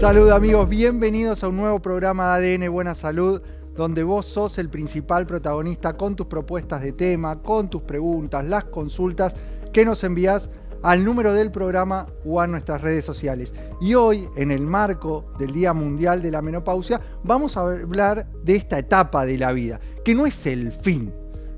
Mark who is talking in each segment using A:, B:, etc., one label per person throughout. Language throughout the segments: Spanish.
A: Salud amigos, bienvenidos a un nuevo programa de ADN Buena Salud, donde vos sos el principal protagonista con tus propuestas de tema, con tus preguntas, las consultas que nos envías al número del programa o a nuestras redes sociales. Y hoy, en el marco del Día Mundial de la Menopausia, vamos a hablar de esta etapa de la vida, que no es el fin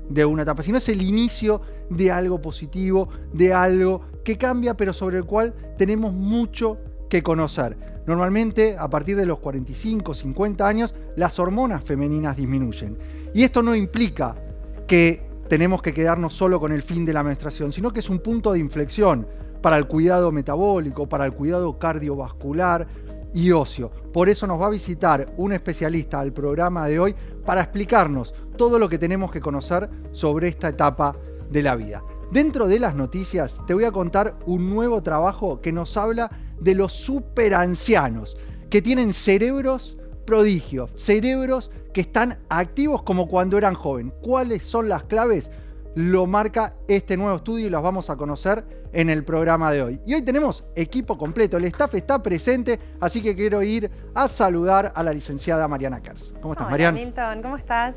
A: de una etapa, sino es el inicio de algo positivo, de algo que cambia, pero sobre el cual tenemos mucho que conocer. Normalmente, a partir de los 45, 50 años, las hormonas femeninas disminuyen. Y esto no implica que tenemos que quedarnos solo con el fin de la menstruación, sino que es un punto de inflexión para el cuidado metabólico, para el cuidado cardiovascular y óseo. Por eso nos va a visitar un especialista al programa de hoy para explicarnos todo lo que tenemos que conocer sobre esta etapa de la vida. Dentro de las noticias te voy a contar un nuevo trabajo que nos habla de los superancianos, que tienen cerebros prodigios, cerebros que están activos como cuando eran jóvenes. ¿Cuáles son las claves? Lo marca este nuevo estudio y las vamos a conocer en el programa de hoy. Y hoy tenemos equipo completo, el staff está presente, así que quiero ir a saludar a la licenciada Mariana Kers. ¿Cómo estás, Mariana?
B: Hola, Milton, ¿cómo estás?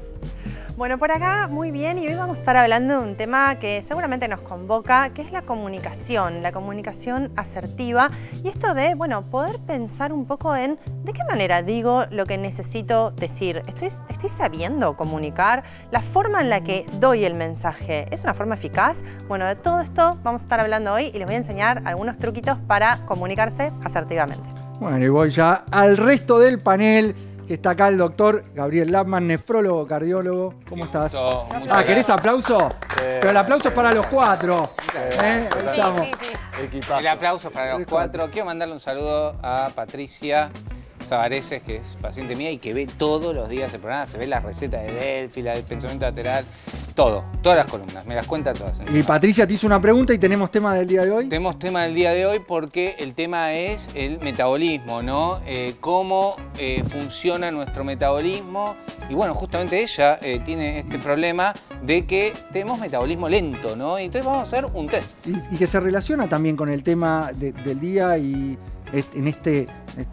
B: Bueno, por acá muy bien, y hoy vamos a estar hablando de un tema que seguramente nos convoca, que es la comunicación asertiva, y esto de, bueno, poder pensar un poco en de qué manera digo lo que necesito decir. ¿Estoy sabiendo comunicar? ¿La forma en la que doy el mensaje es una forma eficaz? Bueno, de todo esto vamos a estar hablando hoy y les voy a enseñar algunos truquitos para comunicarse asertivamente.
A: Bueno, y voy ya al resto del panel, que está acá el doctor Gabriel Lapman, nefrólogo, cardiólogo. ¿Cómo estás? ¿Querés aplauso? Pero el aplauso es para los cuatro. Ahí estamos.
B: Sí.
C: El aplauso para los cuatro. Quiero mandarle un saludo a Patricia Savareses, que es paciente mía y que ve todos los días el programa. Se ve la receta de Delphi, la del pensamiento lateral, todas las columnas, me las cuenta todas.
A: Y Patricia te hizo una pregunta y tenemos tema del día de hoy.
C: Tenemos tema del día de hoy porque el tema es el metabolismo, ¿no? Cómo funciona nuestro metabolismo. Y bueno, justamente ella tiene este problema de que tenemos metabolismo lento, ¿no? Y entonces vamos a hacer un test.
A: Y que se relaciona también con el tema del día y en este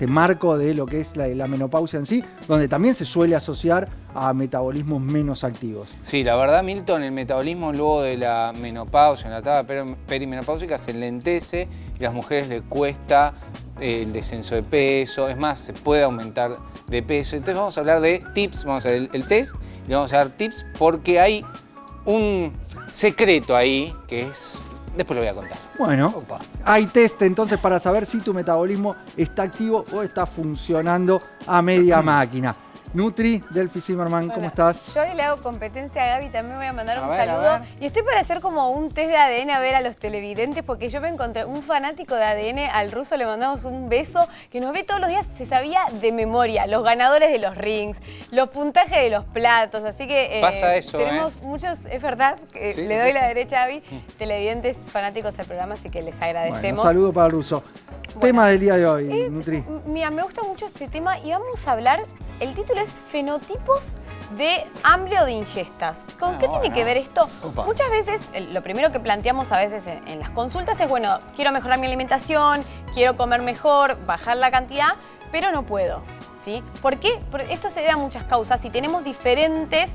A: marco de lo que es la menopausia en sí, donde también se suele asociar a metabolismos menos activos.
C: Sí, la verdad, Milton, el metabolismo luego de la menopausia, en la etapa perimenopáusica, se enlentece y a las mujeres les cuesta el descenso de peso, es más, se puede aumentar de peso. Entonces vamos a hablar de tips, vamos a hacer el test y vamos a dar tips porque hay un secreto ahí que es... Después lo voy a contar.
A: Bueno, hay test entonces para saber si tu metabolismo está activo o está funcionando a media máquina. Nutri, Delphi Zimmerman, ¿cómo estás?
D: Yo hoy le hago competencia a Gaby, también voy a mandar un
C: ver,
D: saludo. Y estoy para hacer como un test de ADN a ver a los televidentes, porque yo me encontré un fanático de ADN, al ruso le mandamos un beso, que nos ve todos los días, se sabía de memoria los ganadores de los rings, los puntajes de los platos, así que
C: pasa eso,
D: tenemos muchos, es verdad, que
C: sí,
D: le doy la derecha a Gaby, televidentes fanáticos del programa, así que les agradecemos.
A: Bueno, un saludo para el ruso.
D: Bueno,
A: Tema del día de hoy, Nutri.
D: Mira, me gusta mucho este tema y vamos a hablar, el título es Fenotipos de hambre o de ingestas. ¿Con qué tiene que ver esto? Muchas veces, lo primero que planteamos a veces en las consultas es, bueno, quiero mejorar mi alimentación, quiero comer mejor, bajar la cantidad, pero no puedo. ¿Sí? ¿Por qué? Porque esto se debe a muchas causas y tenemos diferentes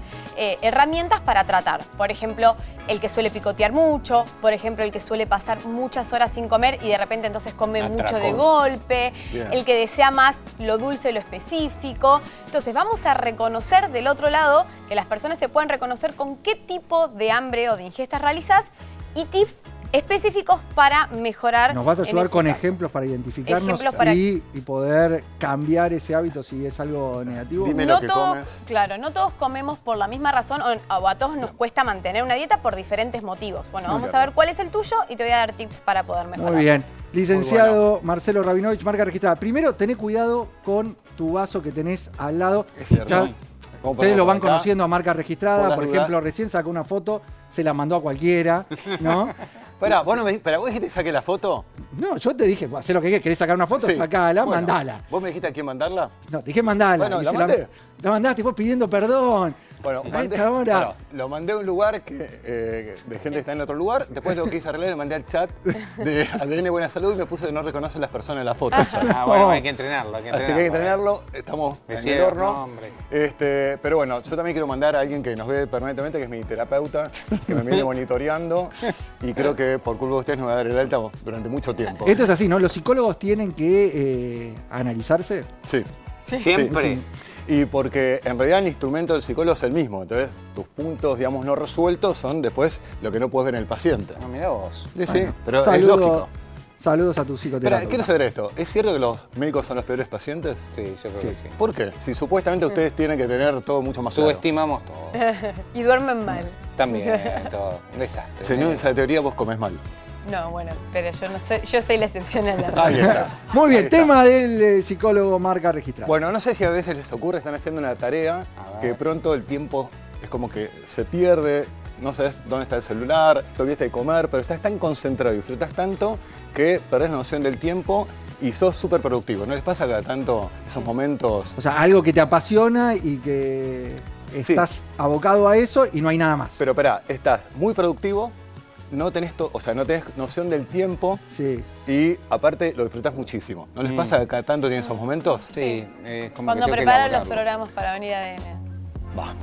D: herramientas para tratar. Por ejemplo, el que suele picotear mucho, por ejemplo, el que suele pasar muchas horas sin comer y de repente entonces come mucho de golpe, el que desea más lo dulce, lo específico. Entonces vamos a reconocer del otro lado, que las personas se pueden reconocer con qué tipo de hambre o de ingestas realizas y tips específicos para mejorar.
A: Nos vas a ayudar con
D: caso.
A: ejemplos para identificarnos
D: para...
A: y poder cambiar ese hábito si es algo negativo.
E: Dime
D: no
E: lo que
D: todos,
E: comes.
D: claro, no todos comemos por la misma razón o a todos nos cuesta mantener una dieta por diferentes motivos. Bueno, vamos a ver cuál es el tuyo y te voy a dar tips para poder mejorar.
A: Muy bien. Licenciado Marcelo Rabinovich, marca registrada. Primero, tené cuidado con tu vaso que tenés al lado.
E: Es cierto.
A: Ya, ustedes lo van
E: por acá.
A: conociendo a marca registrada.
E: Por las
A: Por
E: dudas.
A: ejemplo, recién sacó una foto, se la mandó a cualquiera, ¿no?
E: Pará, vos dijiste que saque la foto.
A: No, yo te dije, hacé lo que querés. ¿Querés sacar una foto?
E: Sí.
A: Sacala,
E: Bueno,
A: mandala.
E: ¿Vos me dijiste a quién mandarla?
A: No, te dije mandala.
E: Bueno,
A: Y
E: ¿la
A: se
E: mandé?
A: La mandaste vos pidiendo perdón.
E: Bueno,
A: A esta hora.
E: claro, lo mandé a un lugar de gente que está en otro lugar. Después lo quise arreglar y mandé al chat de ADN Buena Salud y me puse que no reconocen las personas en la foto.
C: Ah, bueno, hay que entrenarlo.
E: Así que hay que entrenarlo. Estamos en el horno.
C: Nombres.
E: Pero bueno, yo también quiero mandar a alguien que nos ve permanentemente, que es mi terapeuta, que me viene monitoreando. Y creo que por culpa de ustedes no me va a dar el alta durante mucho tiempo.
A: Esto es así, ¿no? Los psicólogos tienen que analizarse.
E: Sí.
C: Siempre.
E: Sí. Y porque en realidad el instrumento del psicólogo es el mismo. Entonces, tus puntos, digamos, no resueltos son después lo que no puedes ver en el paciente.
C: No, mirá vos.
E: Sí,
A: Bueno,
E: pero es lógico.
A: Saludos a tu
E: Espera,
A: psicoterapeuta.
E: quiero saber esto. ¿Es cierto que los médicos son los peores pacientes?
C: Sí, yo creo que sí.
E: ¿Por qué? Si supuestamente ustedes tienen que tener todo mucho más claro.
C: Subestimamos todo.
D: Y duermen mal.
C: También, todo. Un desastre.
E: Según esa teoría, vos comés mal.
D: No, bueno, pero yo soy la excepción a la regla.
E: Ahí está.
A: Muy bien,
E: Ahí está.
A: tema del psicólogo marca registrada.
E: Bueno, no sé si a veces les ocurre, están haciendo una tarea que de pronto el tiempo es como que se pierde, no sabes dónde está el celular, te olvidaste de comer, pero estás tan concentrado y disfrutas tanto que perdés la noción del tiempo y sos súper productivo. ¿No les pasa cada tanto esos momentos?
A: O sea, algo que te apasiona y que estás abocado a eso y no hay nada más.
E: Pero esperá, estás muy productivo, no tenés noción del tiempo
A: Sí.
E: y aparte lo disfrutás muchísimo. ¿No les pasa que cada tanto tienen esos momentos?
C: Sí, es como
D: Cuando
C: que tengo que
D: preparan los
C: elaborarlo.
D: programas para venir a ADN.
E: Va.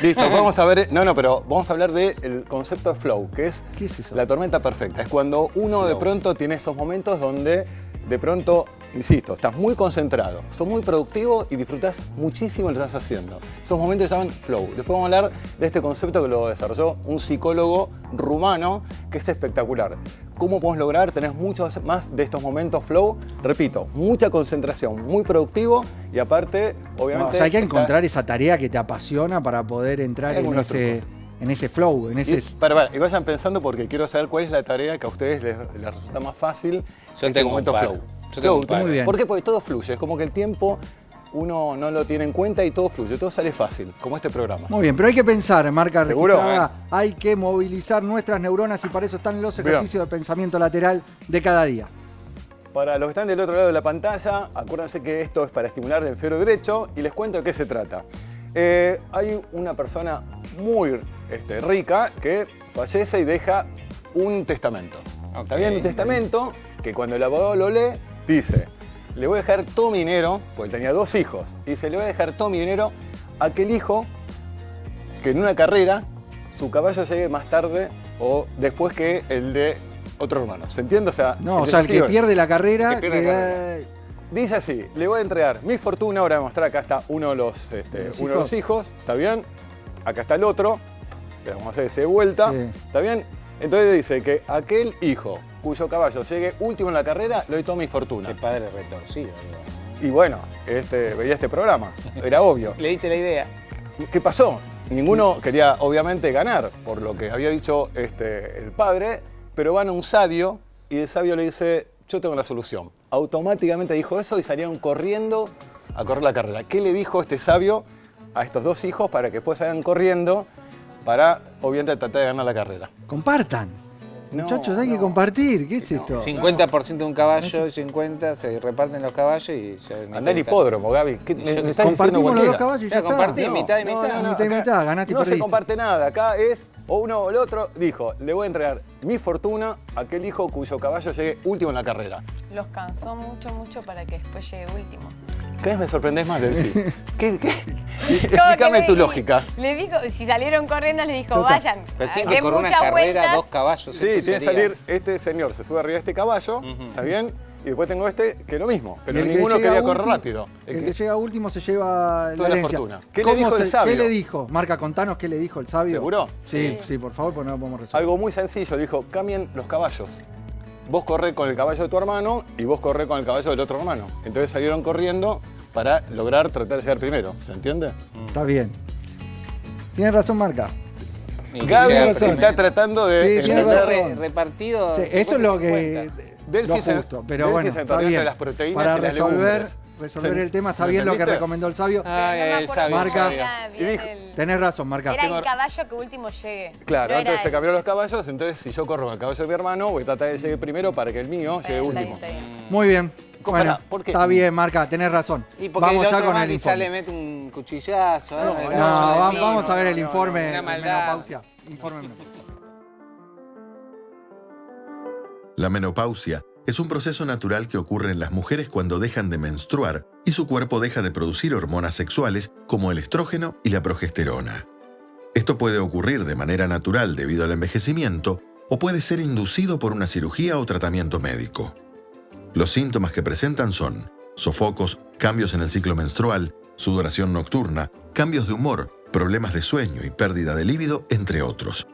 E: Listo, vamos a ver. No, pero vamos a hablar del concepto de flow, que es
A: ¿Qué es eso?
E: la tormenta perfecta. Es cuando uno de pronto tiene esos momentos donde de pronto, insisto, estás muy concentrado, sos muy productivo y disfrutás muchísimo lo que estás haciendo. Esos momentos se llaman flow. Después vamos a hablar de este concepto que lo desarrolló un psicólogo rumano que es espectacular. ¿Cómo podemos lograr tener muchos más de estos momentos flow? Repito, mucha concentración, muy productivo y aparte, obviamente...
A: O sea, hay que encontrar esa tarea que te apasiona para poder entrar
E: Hay algunos trucos.
A: en ese flow, en ese...
E: Y vayan pensando porque quiero saber cuál es la tarea que a ustedes les resulta más fácil
C: Yo
E: en
C: tengo
E: momento
C: un par.
E: flow.
C: Yo tengo un
E: Flow,
C: par.
A: Muy bien.
E: ¿Por qué? Porque todo fluye, es como que el tiempo uno no lo tiene en cuenta y todo fluye, todo sale fácil, como este programa.
A: Muy bien, pero hay que pensar, marca
E: ¿Seguro?
A: registrada, hay que movilizar nuestras neuronas y para eso están los ejercicios de pensamiento lateral de cada día.
E: Para los que están del otro lado de la pantalla, acuérdense que esto es para estimular el hemisferio derecho y les cuento de qué se trata. Hay una persona muy rica que fallece y deja un testamento. ¿Está bien? Un testamento que cuando el abogado lo lee, dice, le voy a dejar todo mi dinero, porque tenía 2 hijos, y dice, le voy a dejar todo mi dinero a aquel hijo que en una carrera su caballo llegue más tarde o después que el de otro hermano. ¿Se entiende? O sea,
A: No, o sea, el que pierde la carrera,
C: El que pierde la
A: queda-
E: dice así, le voy a entregar mi fortuna, ahora voy a mostrar, acá está uno de los hijos, ¿está bien? Acá está el otro, que vamos a hacer ese de vuelta,
A: Sí.
E: ¿está bien? Entonces dice que aquel hijo cuyo caballo llegue último en la carrera, le doy toda mi fortuna.
C: Qué padre retorcido. Digo.
E: Y bueno, veía este programa, era obvio.
C: Leíste la idea.
E: ¿Qué pasó? Ninguno quería obviamente ganar, por lo que había dicho el padre, pero van a un sabio y el sabio le dice, yo tengo la solución. Automáticamente dijo eso y salieron corriendo a correr la carrera. ¿Qué le dijo este sabio a estos 2 hijos para que después salgan corriendo para obviamente tratar de ganar la carrera?
A: compartan.
E: No,
A: Muchachos, hay que
E: no.
A: compartir. ¿Qué es esto?
C: 50% de un caballo y 50 se reparten los caballos y ya...
E: Andá al hipódromo, Gaby. ¿Qué, me estás diciendo
A: Compartimos los dos
E: cualquiera?
A: caballos y ya
C: Ya,
A: está.
C: compartí,
A: No.
C: mitad y mitad.
A: mitad y
E: acá
A: mitad, ganaste y
E: no se
A: perdiste.
E: comparte nada. Acá es o uno o el otro. Dijo, le voy a entregar mi fortuna a aquel hijo cuyo caballo llegue último en la carrera.
D: Los cansó mucho para que después llegue último.
E: Cada vez me sorprendés más, Delphi.
D: Como que
E: Explícame tu lógica.
D: Le dijo, si salieron corriendo, les dijo,
A: Ya está.
D: vayan,
C: Pero tiene que
D: den
C: correr una
D: muchas
C: carrera,
D: vueltas.
C: 2 caballos.
E: Sí,
C: esto
E: tiene que
C: sería-
E: salir este señor, se sube arriba de este caballo, ¿está bien? Y después tengo que es lo mismo, pero
A: Y el que
E: ninguno
A: llega
E: quería correr
A: último-
E: rápido.
A: El que llega último se lleva
E: Toda
A: la
E: la
A: herencia.
E: fortuna. ¿Qué le
A: ¿Cómo
E: dijo el sabio?
A: ¿Qué le dijo? Marca, contanos qué le dijo el sabio.
E: ¿Seguro?
A: Sí, sí, por favor, porque no lo podemos resolver.
E: Algo muy sencillo, le dijo, cambien los caballos. Vos corrés con el caballo de tu hermano y vos corrés con el caballo del otro hermano. Entonces salieron corriendo para lograr tratar de llegar primero, ¿se entiende?
A: Está bien. Tienes razón, Marca.
C: Y que
E: Gaby
C: sea
E: está
C: primero.
E: tratando
A: Sí,
E: de...
A: tiene
C: Tiene que
A: razón.
C: ser repartido.
A: Sí, eso es lo
C: 50-50.
A: que...
E: Delphi
A: lo justo, pero
E: Delphi
A: bueno,
E: se
A: está
E: entorpece
A: bien.
E: las proteínas
A: Para
E: y las
A: resolver,
E: legumbres.
A: resolver el tema. Está bien lo que
E: ¿entendiste?
A: recomendó el sabio.
C: El sabio,
A: Marca.
C: el sabio.
E: Y dijo,
A: Tenés razón, Marca.
D: Era el caballo que último llegue.
E: Claro,
D: No
E: antes
D: era
E: se
D: él.
E: cambiaron los caballos, entonces si yo corro con el caballo de mi hermano, voy a tratar de llegar primero para que el mío llegue
D: Está
E: último.
D: bien, está bien.
A: Muy bien.
E: ¿Cómo?
A: Bueno,
E: ¿Por qué?
A: está bien, Marca, tenés razón.
C: Y porque
A: Vamos
C: el
A: ya
C: otro
A: con
C: más
A: el
C: quizá
A: informe.
C: le mete un cuchillazo.
A: No,
C: el
A: no,
C: caballo de mí.
A: vamos a ver el informe
C: Una
A: de
C: maldad.
A: menopausia. Informe de menopausia.
F: La menopausia es un proceso natural que ocurre en las mujeres cuando dejan de menstruar y su cuerpo deja de producir hormonas sexuales como el estrógeno y la progesterona. Esto puede ocurrir de manera natural debido al envejecimiento o puede ser inducido por una cirugía o tratamiento médico. Los síntomas que presentan son sofocos, cambios en el ciclo menstrual, sudoración nocturna, cambios de humor, problemas de sueño y pérdida de líbido, entre otros.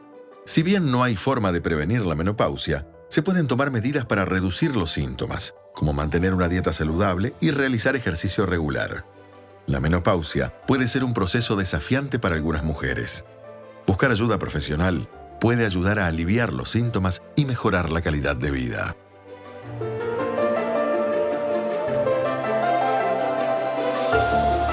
F: Si bien no hay forma de prevenir la menopausia, se pueden tomar medidas para reducir los síntomas, como mantener una dieta saludable y realizar ejercicio regular. La menopausia puede ser un proceso desafiante para algunas mujeres. Buscar ayuda profesional puede ayudar a aliviar los síntomas y mejorar la calidad de vida.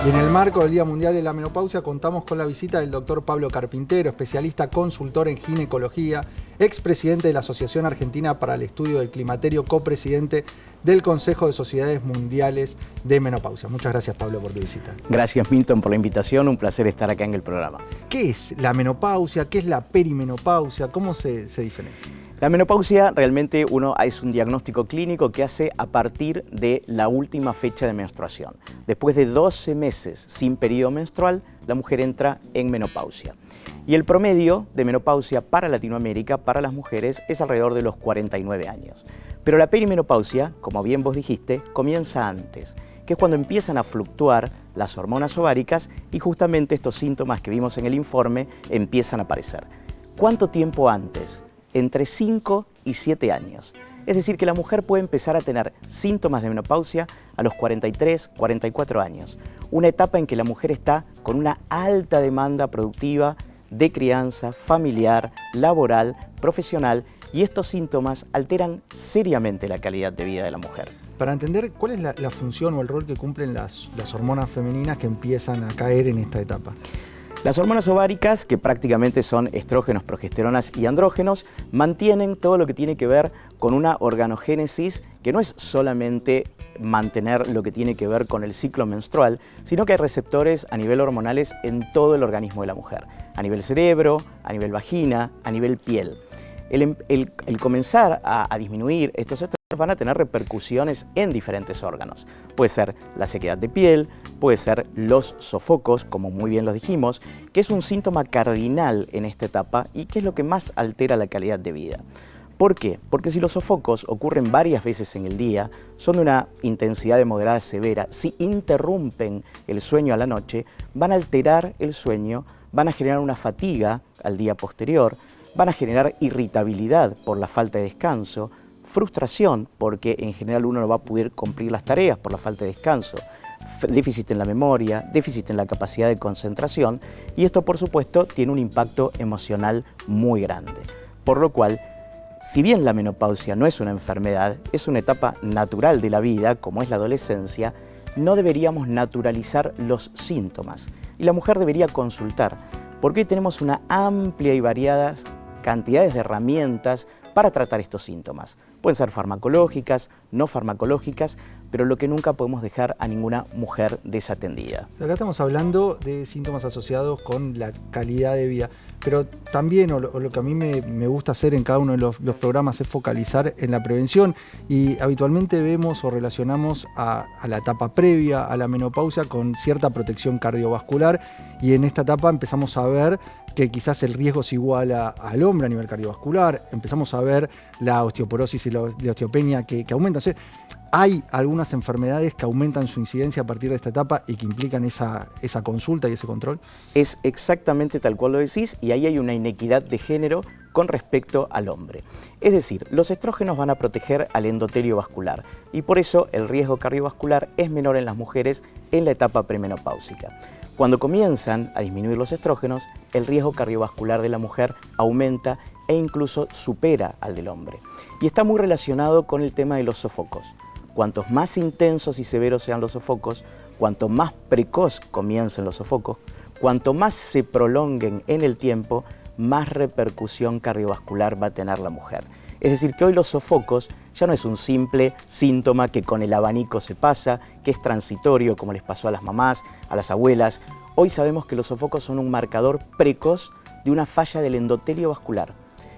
A: Y en el marco del Día Mundial de la Menopausia contamos con la visita del doctor Pablo Carpintero, especialista consultor en ginecología, expresidente de la Asociación Argentina para el Estudio del Climaterio, copresidente del Consejo de Sociedades Mundiales de Menopausia. Muchas gracias, Pablo, por tu visita.
G: Gracias, Milton, por la invitación. Un placer estar acá en el programa.
A: ¿Qué es la menopausia? ¿Qué es la perimenopausia? ¿Cómo se diferencia?
G: La menopausia realmente es un diagnóstico clínico que hace a partir de la última fecha de menstruación. Después de 12 meses sin periodo menstrual, la mujer entra en menopausia. Y el promedio de menopausia para Latinoamérica, para las mujeres, es alrededor de los 49 años. Pero la perimenopausia, como bien vos dijiste, comienza antes, que es cuando empiezan a fluctuar las hormonas ováricas y justamente estos síntomas que vimos en el informe empiezan a aparecer. ¿Cuánto tiempo antes? Entre 5 y 7 años. Es decir, que la mujer puede empezar a tener síntomas de menopausia a los 43, 44 años. Una etapa en que la mujer está con una alta demanda productiva de crianza, familiar, laboral, profesional, y estos síntomas alteran seriamente la calidad de vida de la mujer.
A: Para entender cuál es la función o el rol que cumplen las hormonas femeninas que empiezan a caer en esta etapa.
G: Las hormonas ováricas, que prácticamente son estrógenos, progesteronas y andrógenos, mantienen todo lo que tiene que ver con una organogénesis que no es solamente mantener lo que tiene que ver con el ciclo menstrual, sino que hay receptores a nivel hormonales en todo el organismo de la mujer, a nivel cerebro, a nivel vagina, a nivel piel. El comenzar a disminuir estos estrógenos van a tener repercusiones en diferentes órganos. Puede ser la sequedad de piel, puede ser los sofocos, como muy bien lo dijimos, que es un síntoma cardinal en esta etapa y que es lo que más altera la calidad de vida. ¿Por qué? Porque si los sofocos ocurren varias veces en el día, son de una intensidad de moderada a severa, si interrumpen el sueño a la noche, van a alterar el sueño, van a generar una fatiga al día posterior, van a generar irritabilidad por la falta de descanso, frustración porque en general uno no va a poder cumplir las tareas por la falta de descanso, déficit en la memoria, déficit en la capacidad de concentración, y esto por supuesto tiene un impacto emocional muy grande. Por lo cual, si bien la menopausia no es una enfermedad, es una etapa natural de la vida, como es la adolescencia, no deberíamos naturalizar los síntomas y la mujer debería consultar, porque hoy tenemos una amplia y variadas cantidades de herramientas para tratar estos síntomas. Pueden ser farmacológicas, no farmacológicas, pero lo que nunca podemos dejar a ninguna mujer desatendida.
A: Acá estamos hablando de síntomas asociados con la calidad de vida, pero también, o lo que a mí me gusta hacer en cada uno de los programas, es focalizar en la prevención, y habitualmente vemos o relacionamos a la etapa previa a la menopausia con cierta protección cardiovascular, y en esta etapa empezamos a ver que quizás el riesgo se iguala al hombre a nivel cardiovascular, empezamos a ver la osteoporosis y la osteopenia que aumentan. O sea, hay algunas enfermedades que aumentan su incidencia a partir de esta etapa y que implican esa consulta y ese control.
G: Es exactamente tal cual lo decís, y ahí hay una inequidad de género con respecto al hombre. Es decir, los estrógenos van a proteger al endotelio vascular y por eso el riesgo cardiovascular es menor en las mujeres en la etapa premenopáusica. Cuando comienzan a disminuir los estrógenos, el riesgo cardiovascular de la mujer aumenta e incluso supera al del hombre. Y está muy relacionado con el tema de los sofocos. cuantos más intensos y severos sean los sofocos, cuanto más precoz comiencen los sofocos, cuanto más se prolonguen en el tiempo, más repercusión cardiovascular va a tener la mujer. Es decir, que hoy los sofocos ya no es un simple síntoma que con el abanico se pasa, que es transitorio, como les pasó a las mamás, a las abuelas. Hoy sabemos que los sofocos son un marcador precoz de una falla del endotelio vascular,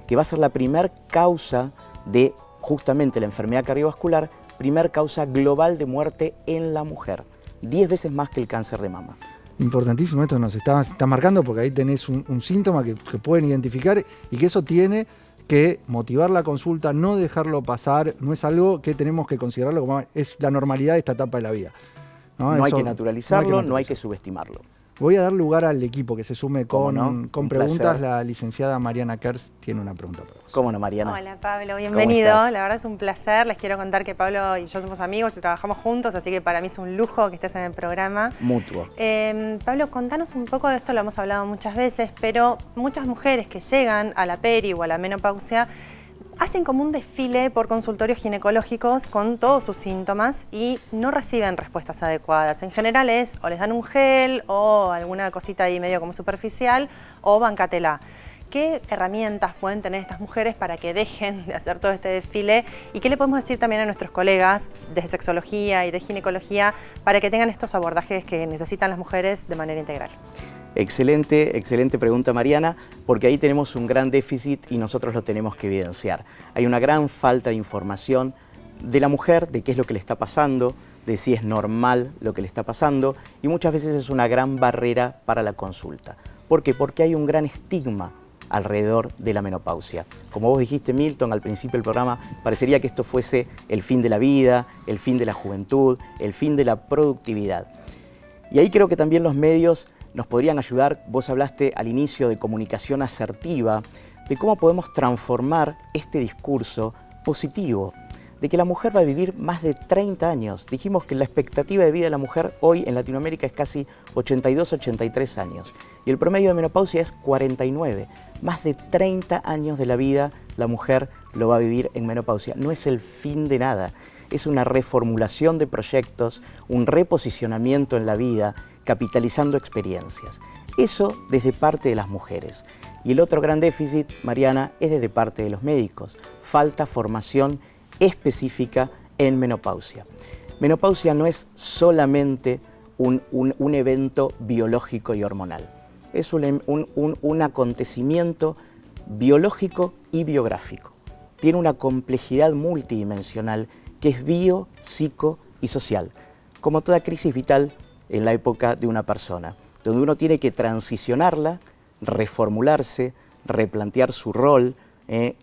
G: que va a ser la primer causa de justamente la enfermedad cardiovascular, primer causa global de muerte en la mujer, 10 veces más que el cáncer de mama.
A: Importantísimo, esto nos está marcando porque ahí tenés un síntoma que pueden identificar y que eso tiene que motivar la consulta, no dejarlo pasar, no es algo que tenemos que considerarlo como es la normalidad de esta etapa de la vida.
G: No hay que naturalizarlo, no hay que subestimarlo.
A: Voy a dar lugar al equipo que se sume con preguntas.
G: Placer.
A: La licenciada Mariana Kers tiene una pregunta para vos.
G: ¿Cómo no, Mariana?
B: Hola Pablo, bienvenido. La verdad es un placer. Les quiero contar que Pablo y yo somos amigos y trabajamos juntos, así que para mí es un lujo que estés en el programa.
G: Mutuo.
B: Pablo, contanos un poco de esto, lo hemos hablado muchas veces, pero muchas mujeres que llegan a la peri o a la menopausia hacen como un desfile por consultorios ginecológicos con todos sus síntomas y no reciben respuestas adecuadas. En general es o les dan un gel o alguna cosita ahí medio como superficial o bancatela. ¿Qué herramientas pueden tener estas mujeres para que dejen de hacer todo este desfile? ¿Y qué le podemos decir también a nuestros colegas de sexología y de ginecología para que tengan estos abordajes que necesitan las mujeres de manera integral?
G: Excelente pregunta, Mariana, porque ahí tenemos un gran déficit y nosotros lo tenemos que evidenciar. Hay una gran falta de información de la mujer, de qué es lo que le está pasando, de si es normal lo que le está pasando, y muchas veces es una gran barrera para la consulta. ¿Por qué? Porque hay un gran estigma alrededor de la menopausia. Como vos dijiste, Milton, al principio del programa, parecería que esto fuese el fin de la vida, el fin de la juventud, el fin de la productividad. Y ahí creo que también los medios nos podrían ayudar. Vos hablaste al inicio de comunicación asertiva, de cómo podemos transformar este discurso positivo, de que la mujer va a vivir más de 30 años. Dijimos que la expectativa de vida de la mujer hoy en Latinoamérica es casi 82-83 años y el promedio de menopausia es 49. Más de 30 años de la vida la mujer lo va a vivir en menopausia. No es el fin de nada, es una reformulación de proyectos, un reposicionamiento en la vida, capitalizando experiencias. Eso desde parte de las mujeres. Y el otro gran déficit, Mariana, es desde parte de los médicos. Falta formación específica en menopausia. Menopausia no es solamente un evento biológico y hormonal. Es un acontecimiento biológico y biográfico. Tiene una complejidad multidimensional que es bio, psico y social. Como toda crisis vital, en la época de una persona, donde uno tiene que transicionarla, reformularse, replantear su rol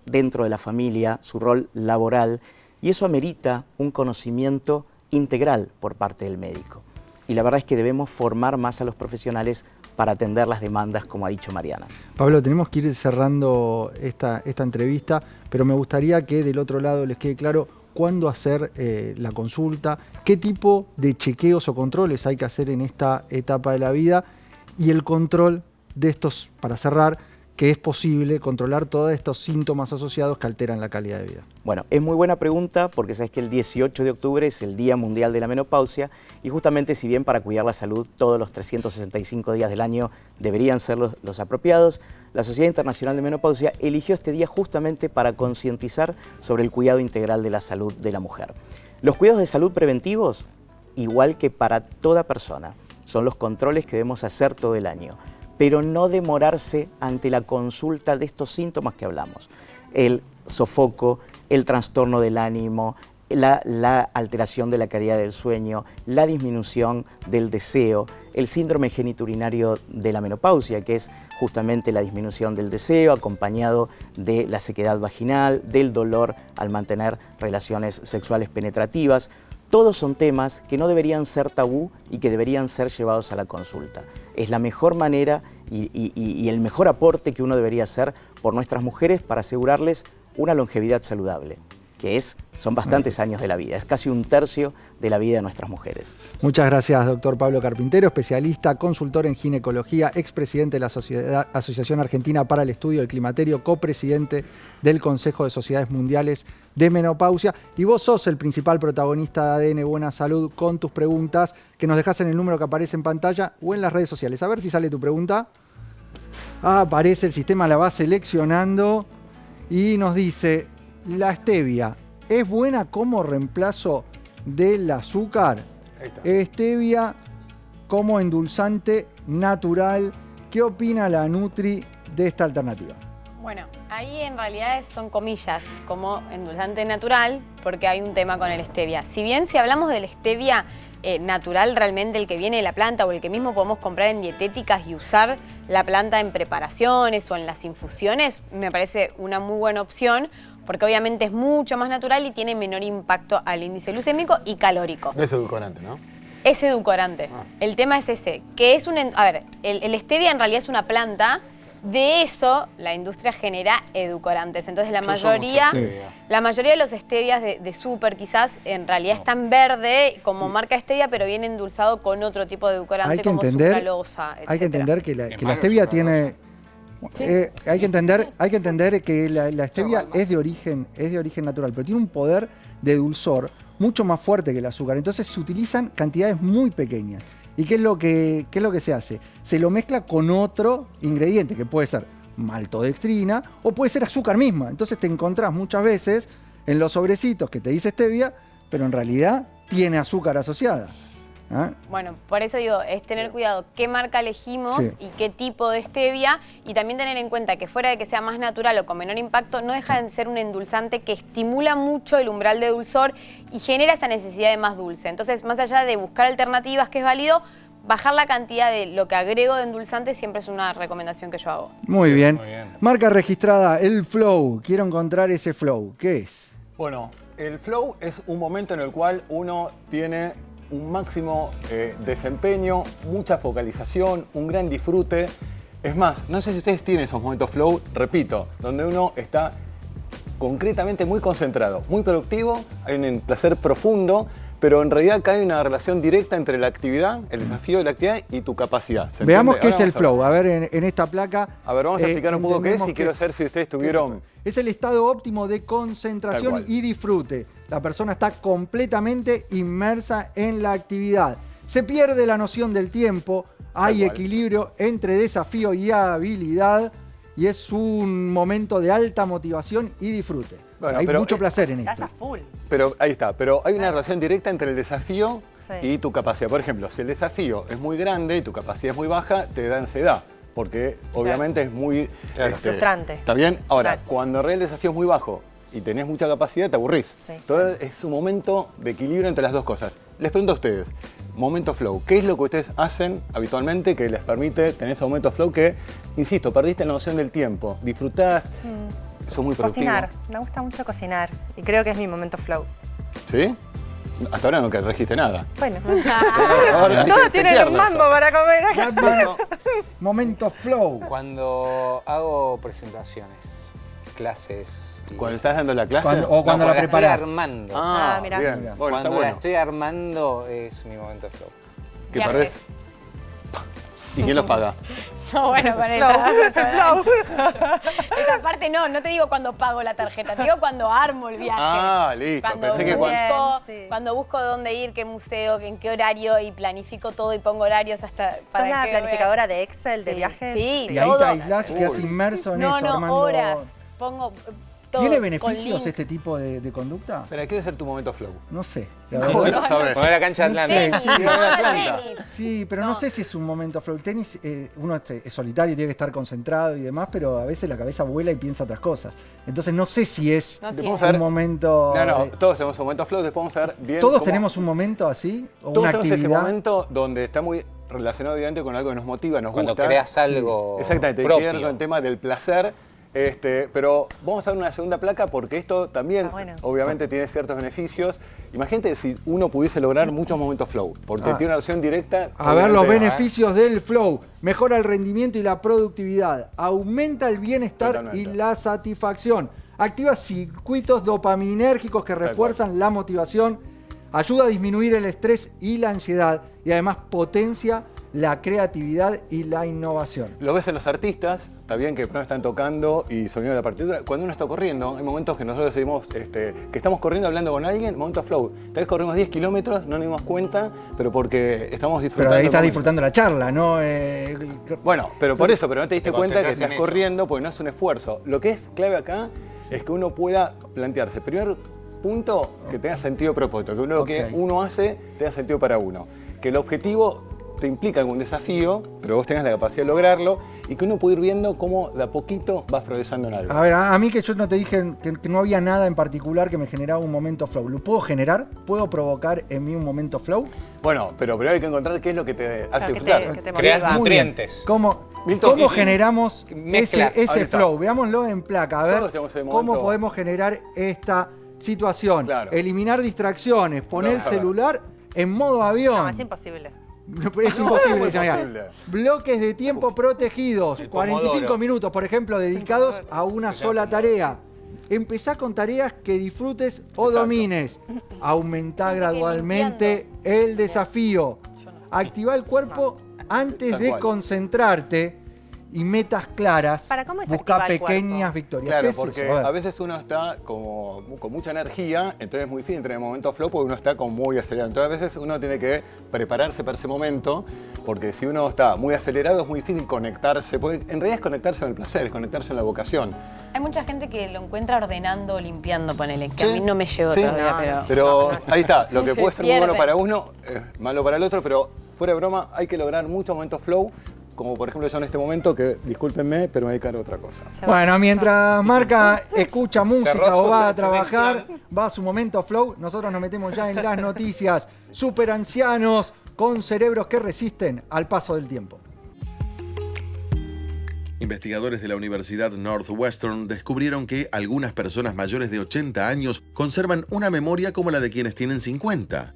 G: dentro de la familia, su rol laboral, y eso amerita un conocimiento integral por parte del médico. Y la verdad es que debemos formar más a los profesionales para atender las demandas, como ha dicho Mariana.
A: Pablo, tenemos que ir cerrando esta entrevista, pero me gustaría que del otro lado les quede claro cuándo hacer la consulta, qué tipo de chequeos o controles hay que hacer en esta etapa de la vida y el control de estos, para cerrar, que es posible controlar todos estos síntomas asociados que alteran la calidad de vida.
G: Bueno, es muy buena pregunta porque sabes que el 18 de octubre es el Día Mundial de la Menopausia y justamente si bien para cuidar la salud todos los 365 días del año deberían ser los apropiados, la Sociedad Internacional de Menopausia eligió este día justamente para concientizar sobre el cuidado integral de la salud de la mujer. Los cuidados de salud preventivos, igual que para toda persona, son los controles que debemos hacer todo el año, pero no demorarse ante la consulta de estos síntomas que hablamos. El sofoco, el trastorno del ánimo, la alteración de la calidad del sueño, la disminución del deseo, el síndrome genitourinario de la menopausia, que es justamente la disminución del deseo acompañado de la sequedad vaginal, del dolor al mantener relaciones sexuales penetrativas. Todos son temas que no deberían ser tabú y que deberían ser llevados a la consulta. Es la mejor manera y el mejor aporte que uno debería hacer por nuestras mujeres para asegurarles una longevidad saludable. son bastantes años de la vida, es casi un tercio de la vida de nuestras mujeres.
A: Muchas gracias, doctor Pablo Carpintero, especialista, consultor en ginecología, expresidente de la Asociación Argentina para el Estudio del Climaterio, copresidente del Consejo de Sociedades Mundiales de Menopausia. Y vos sos el principal protagonista de ADN Buena Salud con tus preguntas que nos dejás en el número que aparece en pantalla o en las redes sociales. A ver si sale tu pregunta. Aparece, el sistema la va seleccionando y nos dice: ¿la stevia es buena como reemplazo del azúcar?
E: Ahí está.
A: Stevia como endulzante natural. ¿Qué opina la Nutri de esta alternativa?
D: Bueno, ahí en realidad son comillas, como endulzante natural, porque hay un tema con el stevia. Si bien si hablamos del stevia natural, realmente el que viene de la planta o el que mismo podemos comprar en dietéticas y usar la planta en preparaciones o en las infusiones, me parece una muy buena opción, porque obviamente es mucho más natural y tiene menor impacto al índice glucémico y calórico.
E: No es edulcorante, ¿no?
D: Es edulcorante. El tema es ese, que es un... A ver, el stevia en realidad es una planta. De eso, la industria genera edulcorantes. Entonces, la mayoría de los stevias de súper quizás en realidad están verde como marca stevia, pero viene endulzado con otro tipo de edulcorante como sucralosa, etc.
A: Hay que entender que la stevia tiene... hay que entender que la stevia es de origen natural, pero tiene un poder de dulzor mucho más fuerte que el azúcar. Entonces se utilizan cantidades muy pequeñas. ¿Y qué es lo que se hace? Se lo mezcla con otro ingrediente, que puede ser maltodextrina o puede ser azúcar misma. Entonces te encontrás muchas veces en los sobrecitos que te dice stevia, pero en realidad tiene azúcar asociada. ¿Ah?
D: Bueno, por eso digo, es tener cuidado qué marca elegimos y qué tipo de stevia, y también tener en cuenta que fuera de que sea más natural o con menor impacto, no deja de ser un endulzante que estimula mucho el umbral de dulzor y genera esa necesidad de más dulce. Entonces, más allá de buscar alternativas, que es válido, bajar la cantidad de lo que agrego de endulzante siempre es una recomendación que yo hago.
A: Muy bien. Marca registrada, el Flow. Quiero encontrar ese Flow. ¿Qué es?
E: Bueno, el flow es un momento en el cual uno tiene un máximo desempeño, mucha focalización, un gran disfrute. Es más, no sé si ustedes tienen esos momentos flow, repito, donde uno está concretamente muy concentrado, muy productivo, hay un placer profundo, pero en realidad acá hay una relación directa entre la actividad, el desafío de la actividad y tu capacidad.
A: Veamos qué es el flow. A ver, en esta placa.
E: A ver, vamos a explicar un poco qué es y quiero saber si ustedes tuvieron...
A: Es el estado óptimo de concentración y disfrute. La persona está completamente inmersa en la actividad. Se pierde la noción del tiempo, hay equilibrio entre desafío y habilidad y es un momento de alta motivación y disfrute. Bueno, hay mucho placer en esto.
B: Estás a full.
E: Pero ahí está, pero hay una relación directa entre el desafío y tu capacidad. Por ejemplo, si el desafío es muy grande y tu capacidad es muy baja, te da ansiedad, porque obviamente es muy
B: frustrante.
E: ¿Está bien? Ahora, cuando en realidad el desafío es muy bajo y tenés mucha capacidad, te aburrís. Entonces es un momento de equilibrio entre las dos cosas. Les pregunto a ustedes, momento flow, ¿qué es lo que ustedes hacen habitualmente que les permite tener ese momento flow que, insisto, perdiste la noción del tiempo, disfrutás, sos muy productivo?
B: Cocinar, me gusta mucho cocinar y creo que es mi momento flow.
E: ¿Sí? Hasta ahora nunca trajiste nada.
B: Bueno,
E: Ahora
B: todos tienen el mambo para comer acá.
A: Momento flow.
C: Cuando hago presentaciones, clases.
E: ¿Cuando estás dando la clase?
A: Cuando la preparás.
C: Estoy armando.
B: Ah, mira.
E: Bien. Bueno,
C: Cuando la estoy armando es mi momento flow.
E: ¿Qué perdés? ¿Y quién los paga?
D: No, bueno, con el
B: Flow.
D: Esa parte no te digo cuando pago la tarjeta, te digo cuando armo el viaje.
E: Ah, listo.
D: Cuando
E: Pensé que
D: cuando busco dónde ir, qué museo, en qué horario y planifico todo y pongo horarios hasta para
B: ¿Sos la
D: que
B: planificadora de Excel, de viajes?
D: Sí,
A: Y ahí
D: todo.
A: te aislás y quedas inmerso en eso, armando.
D: Horas. Pongo todo.
A: ¿Tiene
D: con
A: beneficios
D: link.
A: este tipo de conducta?
E: Pero quiero ser tu momento flow.
A: No sé.
E: ¿Cómo no sabes?
C: Poner la cancha de Atlanta.
D: Tenis.
A: Sí, pero no sé si es un momento flow. El tenis, uno es solitario, tiene que estar concentrado y demás, pero a veces la cabeza vuela y piensa otras cosas. Entonces no sé si es un momento...
E: No, todos tenemos un momento flow, después vamos a ver bien
A: ¿Todos tenemos un momento así? ¿O
E: todos
A: una
E: tenemos
A: actividad?
E: ese momento donde está muy relacionado obviamente con algo que nos motiva, nos
C: Cuando
E: gusta.
C: creas algo
E: Exactamente,
C: propio.
E: tiene que ver con el tema del placer. Pero vamos a ver una segunda placa porque esto también obviamente tiene ciertos beneficios. Imagínate si uno pudiese lograr muchos momentos flow, porque tiene una relación directa.
A: A ver los beneficios del flow. Mejora el rendimiento y la productividad. Aumenta el bienestar y la satisfacción. activa circuitos dopaminérgicos que refuerzan la motivación, ayuda a disminuir el estrés y la ansiedad y además potencia la creatividad y la innovación.
E: Lo ves en los artistas, está bien que no están tocando y sonido de la partitura. Cuando uno está corriendo, hay momentos que nosotros decimos que estamos corriendo hablando con alguien, momento flow. Tal vez corrimos 10 kilómetros, no nos dimos cuenta, pero porque estamos disfrutando.
A: Pero ahí estás disfrutando la charla, ¿no?
E: Bueno, pero por eso, pero no te diste cuenta que
C: concentras en
E: estás
C: eso.
E: corriendo porque no es un esfuerzo. Lo que es clave acá es que uno pueda plantearse. Primer punto, que tenga sentido propósito, que lo que uno hace tenga sentido para uno. Que el objetivo te implica algún desafío, pero vos tengas la capacidad de lograrlo y que uno puede ir viendo cómo de a poquito vas progresando en algo.
A: A ver, a mí que yo no te dije que no había nada en particular que me generaba un momento flow. ¿Lo puedo generar? ¿Puedo provocar en mí un momento flow?
E: Bueno, pero primero hay que encontrar qué es lo que te hace
B: que
E: disfrutar.
B: que te
C: Creas
B: motiva.
C: nutrientes.
A: ¿Cómo generamos
C: Mezcla.
A: ese
E: Ahí está.
A: flow? Veámoslo en placa. A ver,
E: Todos tenemos ese
A: ¿cómo
E: momento.
A: podemos generar esta situación?
E: Claro.
A: Eliminar distracciones, poner el
E: No, es verdad.
A: celular en modo avión.
B: No, es imposible.
A: Es imposible,
E: es
A: señor.
E: imposible.
A: Bloques de tiempo protegidos,
C: El
A: 45
C: pomodoro.
A: minutos, por ejemplo, dedicados a una sola tarea. Empezá con tareas que disfrutes o
E: Exacto.
A: domines. Aumentá
D: Gente que
A: gradualmente el desafío. Activá el cuerpo antes
E: Tal
A: de
E: cual.
A: concentrarte y metas claras.
B: ¿Para cómo es
A: Busca
B: activar el
A: pequeñas
B: cuerpo?
A: victorias.
E: Claro,
A: ¿Qué es
E: porque
A: eso?
E: a veces uno está como con mucha energía, entonces es muy difícil entrar en el momento flow porque uno está como muy acelerado. Entonces a veces uno tiene que prepararse para ese momento, porque si uno está muy acelerado es muy difícil conectarse, porque en realidad es conectarse con el placer, es conectarse con la vocación.
D: Hay mucha gente que lo encuentra ordenando o limpiando, ponele, que
E: Sí,
D: a mí no me llegó
E: sí.
D: todavía,
E: Pero ahí está, lo que
D: Se
E: puede ser muy bueno
D: pierde.
E: para uno es malo para el otro, pero fuera de broma hay que lograr muchos momentos flow, como por ejemplo yo en este momento, que discúlpenme, pero me dedicar a otra cosa.
A: Bueno, mientras Marca escucha música
C: Cerró
A: o
C: su
A: va a
C: sección.
A: trabajar, va a su momento flow, nosotros nos metemos ya en las noticias. Super ancianos con cerebros que resisten al paso del tiempo.
F: Investigadores de la Universidad Northwestern descubrieron que algunas personas mayores de 80 años conservan una memoria como la de quienes tienen 50.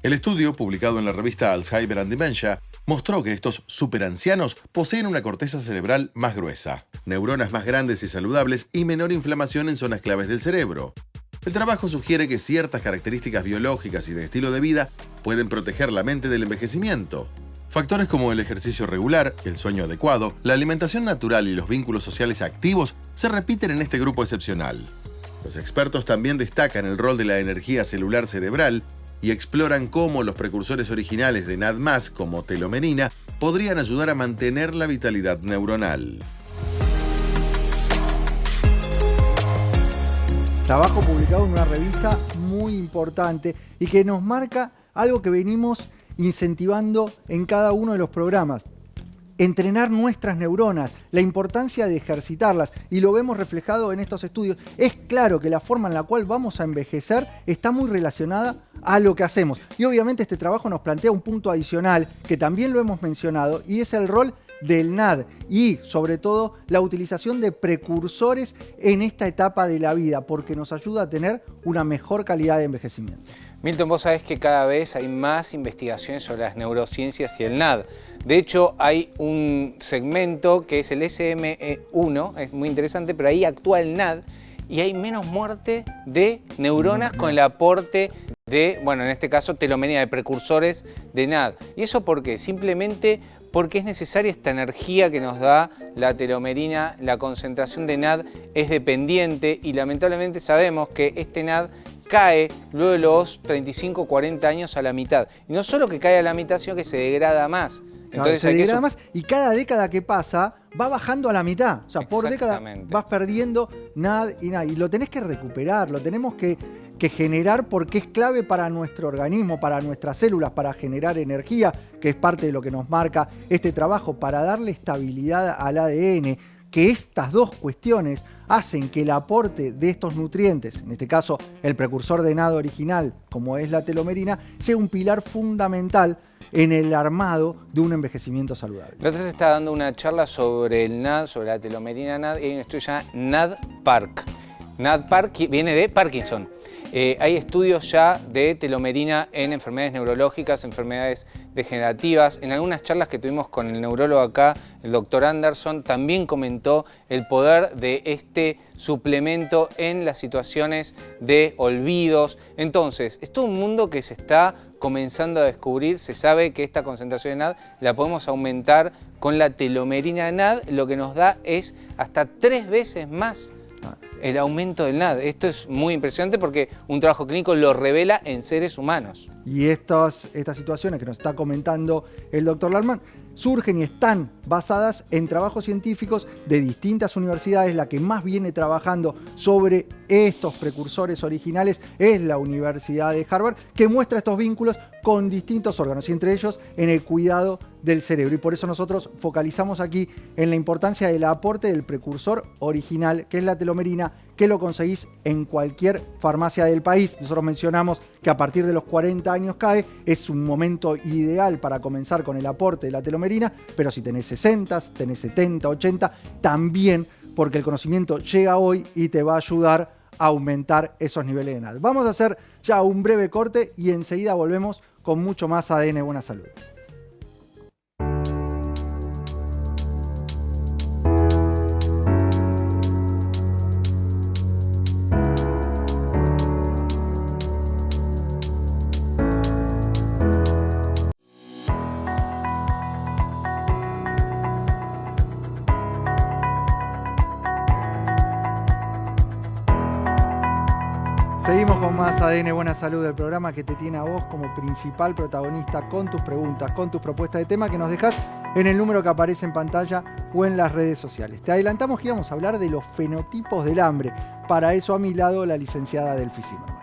F: El estudio, publicado en la revista Alzheimer and Dementia, mostró que estos superancianos poseen una corteza cerebral más gruesa, neuronas más grandes y saludables y menor inflamación en zonas claves del cerebro. El trabajo sugiere que ciertas características biológicas y de estilo de vida pueden proteger la mente del envejecimiento. Factores como el ejercicio regular, el sueño adecuado, la alimentación natural y los vínculos sociales activos se repiten en este grupo excepcional. Los expertos también destacan el rol de la energía celular cerebral y exploran cómo los precursores originales de NAD+, como telomerina, podrían ayudar a mantener la vitalidad neuronal.
A: Trabajo publicado en una revista muy importante y que nos marca algo que venimos incentivando en cada uno de los programas. Entrenar nuestras neuronas, la importancia de ejercitarlas, y lo vemos reflejado en estos estudios. Es claro que la forma en la cual vamos a envejecer está muy relacionada a lo que hacemos. Y obviamente este trabajo nos plantea un punto adicional, que también lo hemos mencionado, y es el rol del NAD y sobre todo la utilización de precursores en esta etapa de la vida, porque nos ayuda a tener una mejor calidad de envejecimiento.
C: Milton, vos sabés que cada vez hay más investigaciones sobre las neurociencias y el NAD. De hecho, hay un segmento que es el SM1, es muy interesante, pero ahí actúa el NAD y hay menos muerte de neuronas con el aporte de, bueno, en este caso, telomerina, de precursores de NAD. ¿Y eso por qué? Simplemente porque es necesaria esta energía que nos da la telomerina, la concentración de NAD es dependiente y lamentablemente sabemos que este NAD cae luego de los 35 40 años a la mitad. Y no solo que cae a la mitad, sino que se degrada más. Entonces
A: se
C: hay que
A: degrada más y cada década que pasa va bajando a la mitad. O sea, por década
C: Exactamente.
A: vas perdiendo NAD y NAD. Y lo tenés que recuperar, lo tenemos que generar porque es clave para nuestro organismo, para nuestras células, para generar energía, que es parte de lo que nos marca este trabajo, para darle estabilidad al ADN, que estas dos cuestiones hacen que el aporte de estos nutrientes, en este caso el precursor de NAD original, como es la telomerina, sea un pilar fundamental en el armado de un envejecimiento saludable.
C: La otra vez estaba dando una charla sobre el NAD, sobre la telomerina NAD, y hay un estudio llamado NAD-PARC. NAD-PARC viene de Parkinson. Hay estudios ya de telomerina en enfermedades neurológicas, enfermedades degenerativas. En algunas charlas que tuvimos con el neurólogo acá, el doctor Anderson, también comentó el poder de este suplemento en las situaciones de olvidos. Entonces, es todo un mundo que se está comenzando a descubrir. Se sabe que esta concentración de NAD la podemos aumentar con la telomerina NAD, lo que nos da es hasta 3 veces más el aumento del NAD. Esto es muy impresionante porque un trabajo clínico lo revela en seres humanos.
A: Y estas situaciones que nos está comentando el doctor Lalman surgen y están basadas en trabajos científicos de distintas universidades. La que más viene trabajando sobre estos precursores originales es la Universidad de Harvard, que muestra estos vínculos con distintos órganos y entre ellos en el cuidado del cerebro. Y por eso nosotros focalizamos aquí en la importancia del aporte del precursor original, que es la telomerina, que lo conseguís en cualquier farmacia del país. Nosotros mencionamos que a partir de los 40 años cae, es un momento ideal para comenzar con el aporte de la telomerina, pero si tenés 60, tenés 70, 80, también, porque el conocimiento llega hoy y te va a ayudar a aumentar esos niveles de NAD. Vamos a hacer ya un breve corte y enseguida volvemos con mucho más ADN Buena Salud. Seguimos con más ADN Buena Salud, del programa que te tiene a vos como principal protagonista con tus preguntas, con tus propuestas de tema que nos dejas en el número que aparece en pantalla o en las redes sociales. Te adelantamos que íbamos a hablar de los fenotipos del hambre. Para eso a mi lado la licenciada Delphi Zimmerman.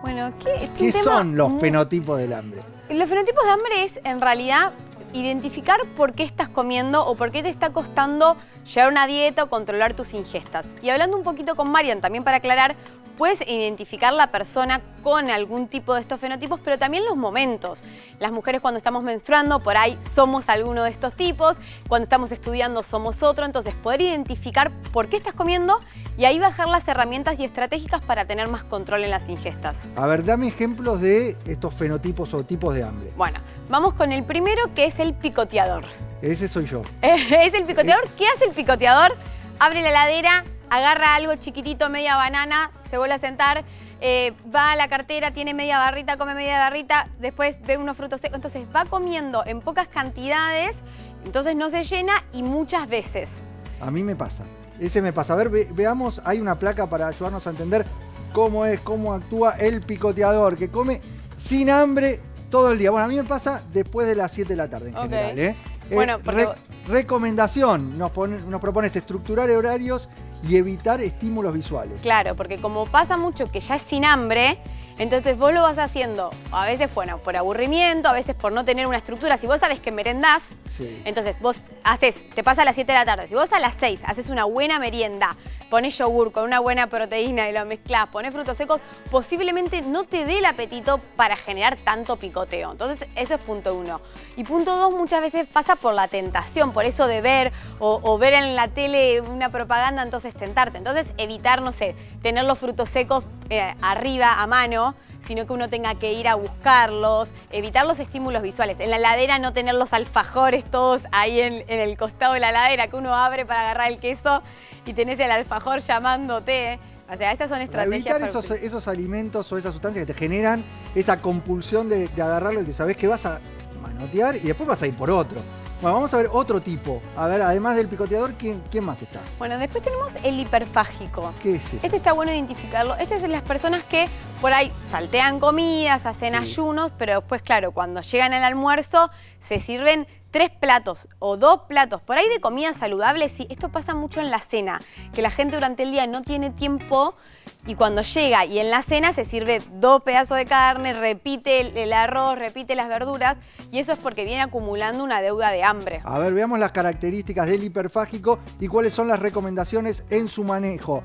D: Bueno,
A: ¿Qué son los fenotipos del hambre?
D: Los fenotipos de hambre es en realidad identificar por qué estás comiendo o por qué te está costando llevar una dieta o controlar tus ingestas. Y hablando un poquito con Marian, también para aclarar, puedes identificar la persona con algún tipo de estos fenotipos, pero también los momentos. Las mujeres cuando estamos menstruando, por ahí somos alguno de estos tipos, cuando estamos estudiando somos otro, entonces poder identificar por qué estás comiendo y ahí bajar las herramientas y estratégicas para tener más control en las ingestas.
A: A ver, dame ejemplos de estos fenotipos o tipos de hambre.
D: Bueno, vamos con el primero, que es el picoteador.
A: Ese soy yo.
D: Es el picoteador. ¿Qué hace el picoteador? Abre la heladera, agarra algo chiquitito, media banana, se vuelve a sentar, va a la cartera, tiene media barrita, come media barrita, después ve unos frutos secos. Entonces va comiendo en pocas cantidades, entonces no se llena y muchas veces.
A: A mí me pasa. Ese me pasa. A ver, veamos, hay una placa para ayudarnos a entender cómo actúa el picoteador, que come sin hambre todo el día. Bueno, a mí me pasa después de las 7 de la tarde en general.
D: Bueno,
A: recomendación, nos propones estructurar horarios y evitar estímulos visuales.
D: Claro, porque como pasa mucho que ya es sin hambre, entonces vos lo vas haciendo, a veces, bueno, por aburrimiento, a veces por no tener una estructura. Si vos sabés que merendás,
A: sí,
D: entonces vos te pasa a las 7 de la tarde. Si vos a las 6 haces una buena merienda, pones yogur con una buena proteína y lo mezclás, pones frutos secos, posiblemente no te dé el apetito para generar tanto picoteo. Entonces, eso es punto 1. Y punto 2, muchas veces pasa por la tentación, por eso de ver o ver en la tele una propaganda, entonces tentarte. Entonces, evitar, no sé, tener los frutos secos arriba a mano, sino que uno tenga que ir a buscarlos, evitar los estímulos visuales. En la heladera no tener los alfajores todos ahí en el costado de la heladera, que uno abre para agarrar el queso y tenés el alfajor llamándote. O sea, esas son estrategias
A: para evitar esos alimentos o esas sustancias que te generan esa compulsión de agarrarlo y que sabés que vas a manotear y después vas a ir por otro. Bueno, vamos a ver otro tipo. A ver, además del picoteador, ¿quién más está?
D: Bueno, después tenemos el hiperfágico.
A: ¿Qué es eso?
D: Este está bueno identificarlo. Este es de las personas que por ahí saltean comidas, hacen ayunos, pero después, claro, cuando llegan al almuerzo se sirven 3 platos o 2 platos, por ahí de comida saludable. Sí, esto pasa mucho en la cena, que la gente durante el día no tiene tiempo y cuando llega y en la cena se sirve 2 pedazos de carne, repite el arroz, repite las verduras y eso es porque viene acumulando una deuda de hambre.
A: A ver, veamos las características del hiperfágico y cuáles son las recomendaciones en su manejo.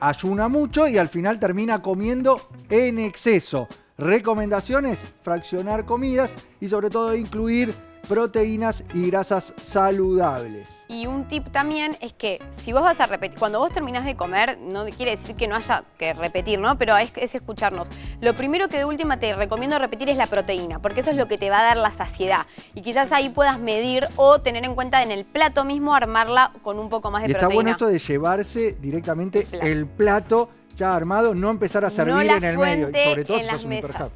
A: Ayuna mucho y al final termina comiendo en exceso. recomendaciones, fraccionar comidas y sobre todo incluir proteínas y grasas saludables.
D: Y un tip también es que si vos vas a repetir, cuando vos terminás de comer, no quiere decir que no haya que repetir, ¿no? Pero es escucharnos. Lo primero que de última te recomiendo repetir es la proteína, porque eso es lo que te va a dar la saciedad. Y quizás ahí puedas medir o tener en cuenta en el plato mismo armarla con un poco más de proteína.
A: Y está bueno esto de llevarse directamente el plato ya armado, no empezar a servir en el medio. Y sobre todo si sos un hiperhub.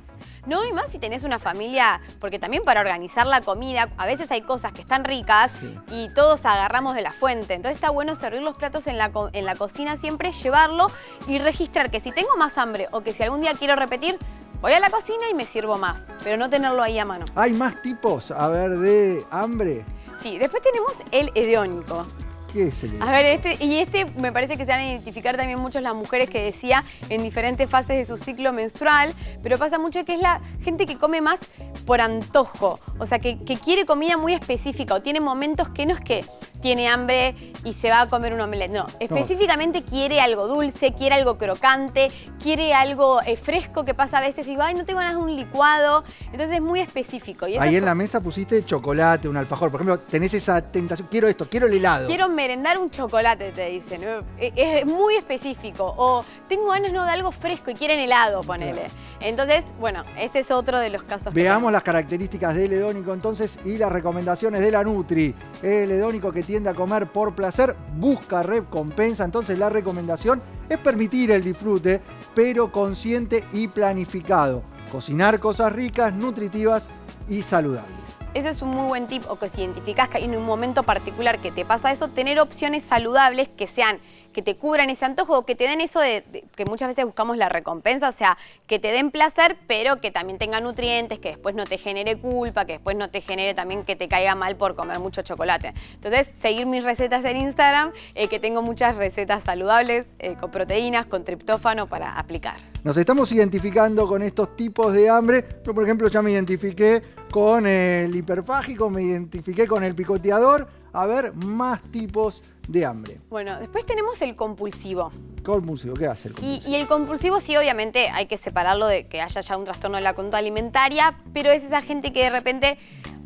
D: No, y más si tenés una familia, porque también para organizar la comida, a veces hay cosas que están ricas y todos agarramos de la fuente. Entonces está bueno servir los platos en la cocina siempre, llevarlo y registrar que si tengo más hambre o que si algún día quiero repetir, voy a la cocina y me sirvo más, pero no tenerlo ahí a mano.
A: ¿Hay más tipos, a ver, de hambre?
D: Sí, después tenemos el hedónico.
A: ¿Qué es el hedónico?
D: A ver, este me parece que se van a identificar también muchos las mujeres que decía en diferentes fases de su ciclo menstrual, pero pasa mucho que es la gente que come más por antojo, o sea, que quiere comida muy específica o tiene momentos que no es que tiene hambre y se va a comer un omelette, no, específicamente quiere algo dulce, quiere algo crocante, quiere algo fresco, que pasa a veces y digo, ay, no tengo ganas de un licuado, entonces es muy específico. Y
A: ahí en la mesa pusiste chocolate, un alfajor, por ejemplo, tenés esa tentación, quiero esto, quiero el helado.
D: Quiero merendar un chocolate, te dicen, es muy específico, o tengo ganas de algo fresco y quieren helado, ponele. Entonces, bueno, ese es otro de los casos.
A: Veamos las características del hedónico entonces y las recomendaciones de la Nutri. El hedónico que tiende a comer por placer busca recompensa, entonces la recomendación es permitir el disfrute, pero consciente y planificado. Cocinar cosas ricas, nutritivas y saludables.
D: Ese es un muy buen tip, o que si identificás que hay en un momento particular que te pasa eso, tener opciones saludables que te cubran ese antojo o que te den eso de que muchas veces buscamos la recompensa, o sea, que te den placer, pero que también tenga nutrientes, que después no te genere culpa, que después no te genere también que te caiga mal por comer mucho chocolate. Entonces, seguir mis recetas en Instagram, que tengo muchas recetas saludables, con proteínas, con triptófano para aplicar.
A: Nos estamos identificando con estos tipos de hambre. Yo, por ejemplo, ya me identifiqué con el hiperfágico, me identifiqué con el picoteador. A ver, más tipos de hambre.
D: Bueno, después tenemos el compulsivo.
A: Compulsivo, ¿qué hace el compulsivo?
D: Y el compulsivo sí, obviamente, hay que separarlo de que haya ya un trastorno de la conducta alimentaria, pero es esa gente que de repente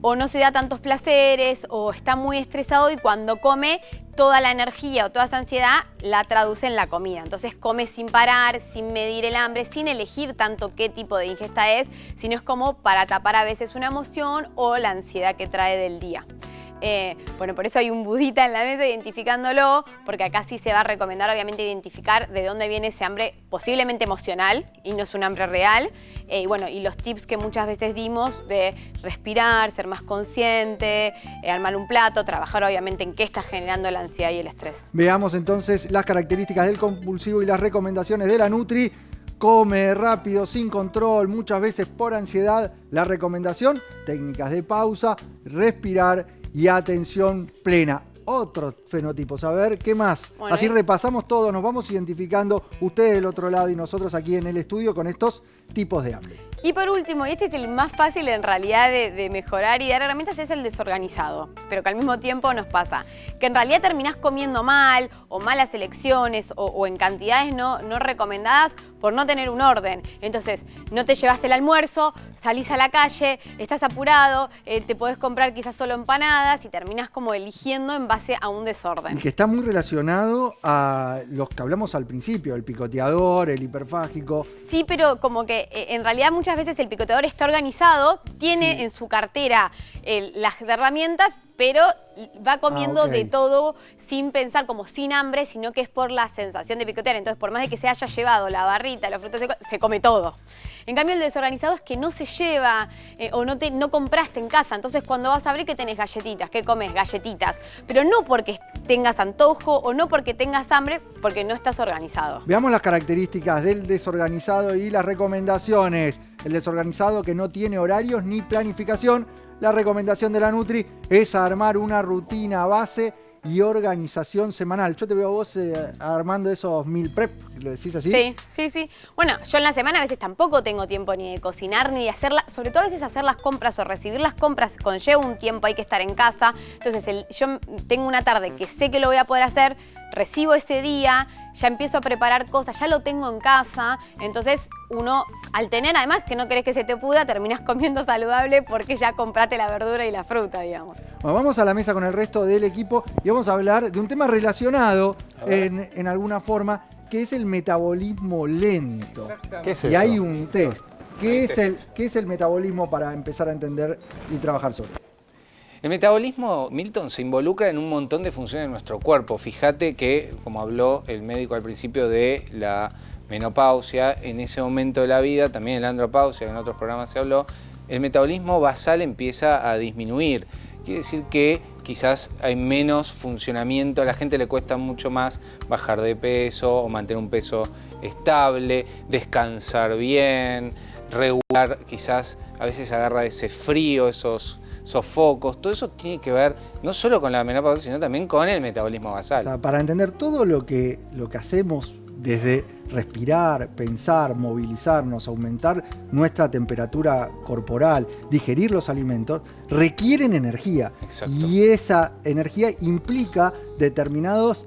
D: o no se da tantos placeres o está muy estresado y cuando come toda la energía o toda esa ansiedad la traduce en la comida. Entonces come sin parar, sin medir el hambre, sin elegir tanto qué tipo de ingesta es, sino es como para tapar a veces una emoción o la ansiedad que trae del día. Bueno, por eso hay un budita en la mesa identificándolo, porque acá sí se va a recomendar obviamente identificar de dónde viene ese hambre posiblemente emocional y no es un hambre real. Y bueno, y los tips que muchas veces dimos de respirar, ser más consciente, armar un plato, trabajar obviamente en qué está generando la ansiedad y el estrés.
A: Veamos entonces las características del compulsivo y las recomendaciones de la Nutri. Come rápido, sin control, muchas veces por ansiedad. La recomendación, técnicas de pausa, respirar y atención plena. Otros fenotipos, a ver, ¿qué más? Bueno, así repasamos todo, nos vamos identificando ustedes del otro lado y nosotros aquí en el estudio con estos tipos de hambre.
D: Y por último, y este es el más fácil en realidad de mejorar y dar herramientas, es el desorganizado, pero que al mismo tiempo nos pasa que en realidad terminás comiendo mal o malas elecciones o en cantidades no recomendadas por no tener un orden. Entonces, no te llevaste el almuerzo, salís a la calle, estás apurado, te podés comprar quizás solo empanadas y terminás como eligiendo en base a un desorden.
A: Y que está muy relacionado a los que hablamos al principio, el picoteador, el hiperfágico.
D: Sí, pero como que en realidad muchas veces el picoteador está organizado, tiene en su cartera las herramientas, pero va comiendo de todo sin pensar, como sin hambre, sino que es por la sensación de picotear. Entonces, por más de que se haya llevado la barrita, los frutos secos, se come todo. En cambio, el desorganizado es que no se lleva o no compraste en casa. Entonces, cuando vas a abrir, ¿qué tenés? Galletitas. ¿Qué comes? Galletitas. Pero no porque tengas antojo o no porque tengas hambre, porque no estás organizado.
A: Veamos las características del desorganizado y las recomendaciones. El desorganizado que no tiene horarios ni planificación. La recomendación de la Nutri es armar una rutina base y organización semanal. Yo te veo a vos armando esos meal prep, ¿lo decís así?
D: Sí. Bueno, yo en la semana a veces tampoco tengo tiempo ni de cocinar ni de hacerla, sobre todo a veces hacer las compras o recibir las compras conlleva un tiempo, hay que estar en casa. Entonces yo tengo una tarde que sé que lo voy a poder hacer, recibo ese día, ya empiezo a preparar cosas, ya lo tengo en casa, entonces uno, al tener además que no querés que se te pudra, terminás comiendo saludable porque ya compraste la verdura y la fruta, digamos.
A: Bueno, vamos a la mesa con el resto del equipo y vamos a hablar de un tema relacionado en alguna forma, que es el metabolismo lento.
E: ¿Qué es
A: Y
E: eso?
A: hay un test. ¿Qué es el metabolismo para empezar a entender y trabajar sobre?
C: El metabolismo, Milton, se involucra en un montón de funciones de nuestro cuerpo. Fíjate que, como habló el médico al principio de la menopausia, en ese momento de la vida, también en la andropausia, que en otros programas se habló, el metabolismo basal empieza a disminuir. Quiere decir que quizás hay menos funcionamiento, a la gente le cuesta mucho más bajar de peso o mantener un peso estable, descansar bien, regular, quizás a veces agarra ese frío, esos sofocos, todo eso tiene que ver no solo con la menopausia, sino también con el metabolismo basal.
A: O sea, para entender todo lo que hacemos desde respirar, pensar, movilizarnos, aumentar nuestra temperatura corporal, digerir los alimentos, requieren energía.
C: Exacto.
A: Y esa energía implica determinadas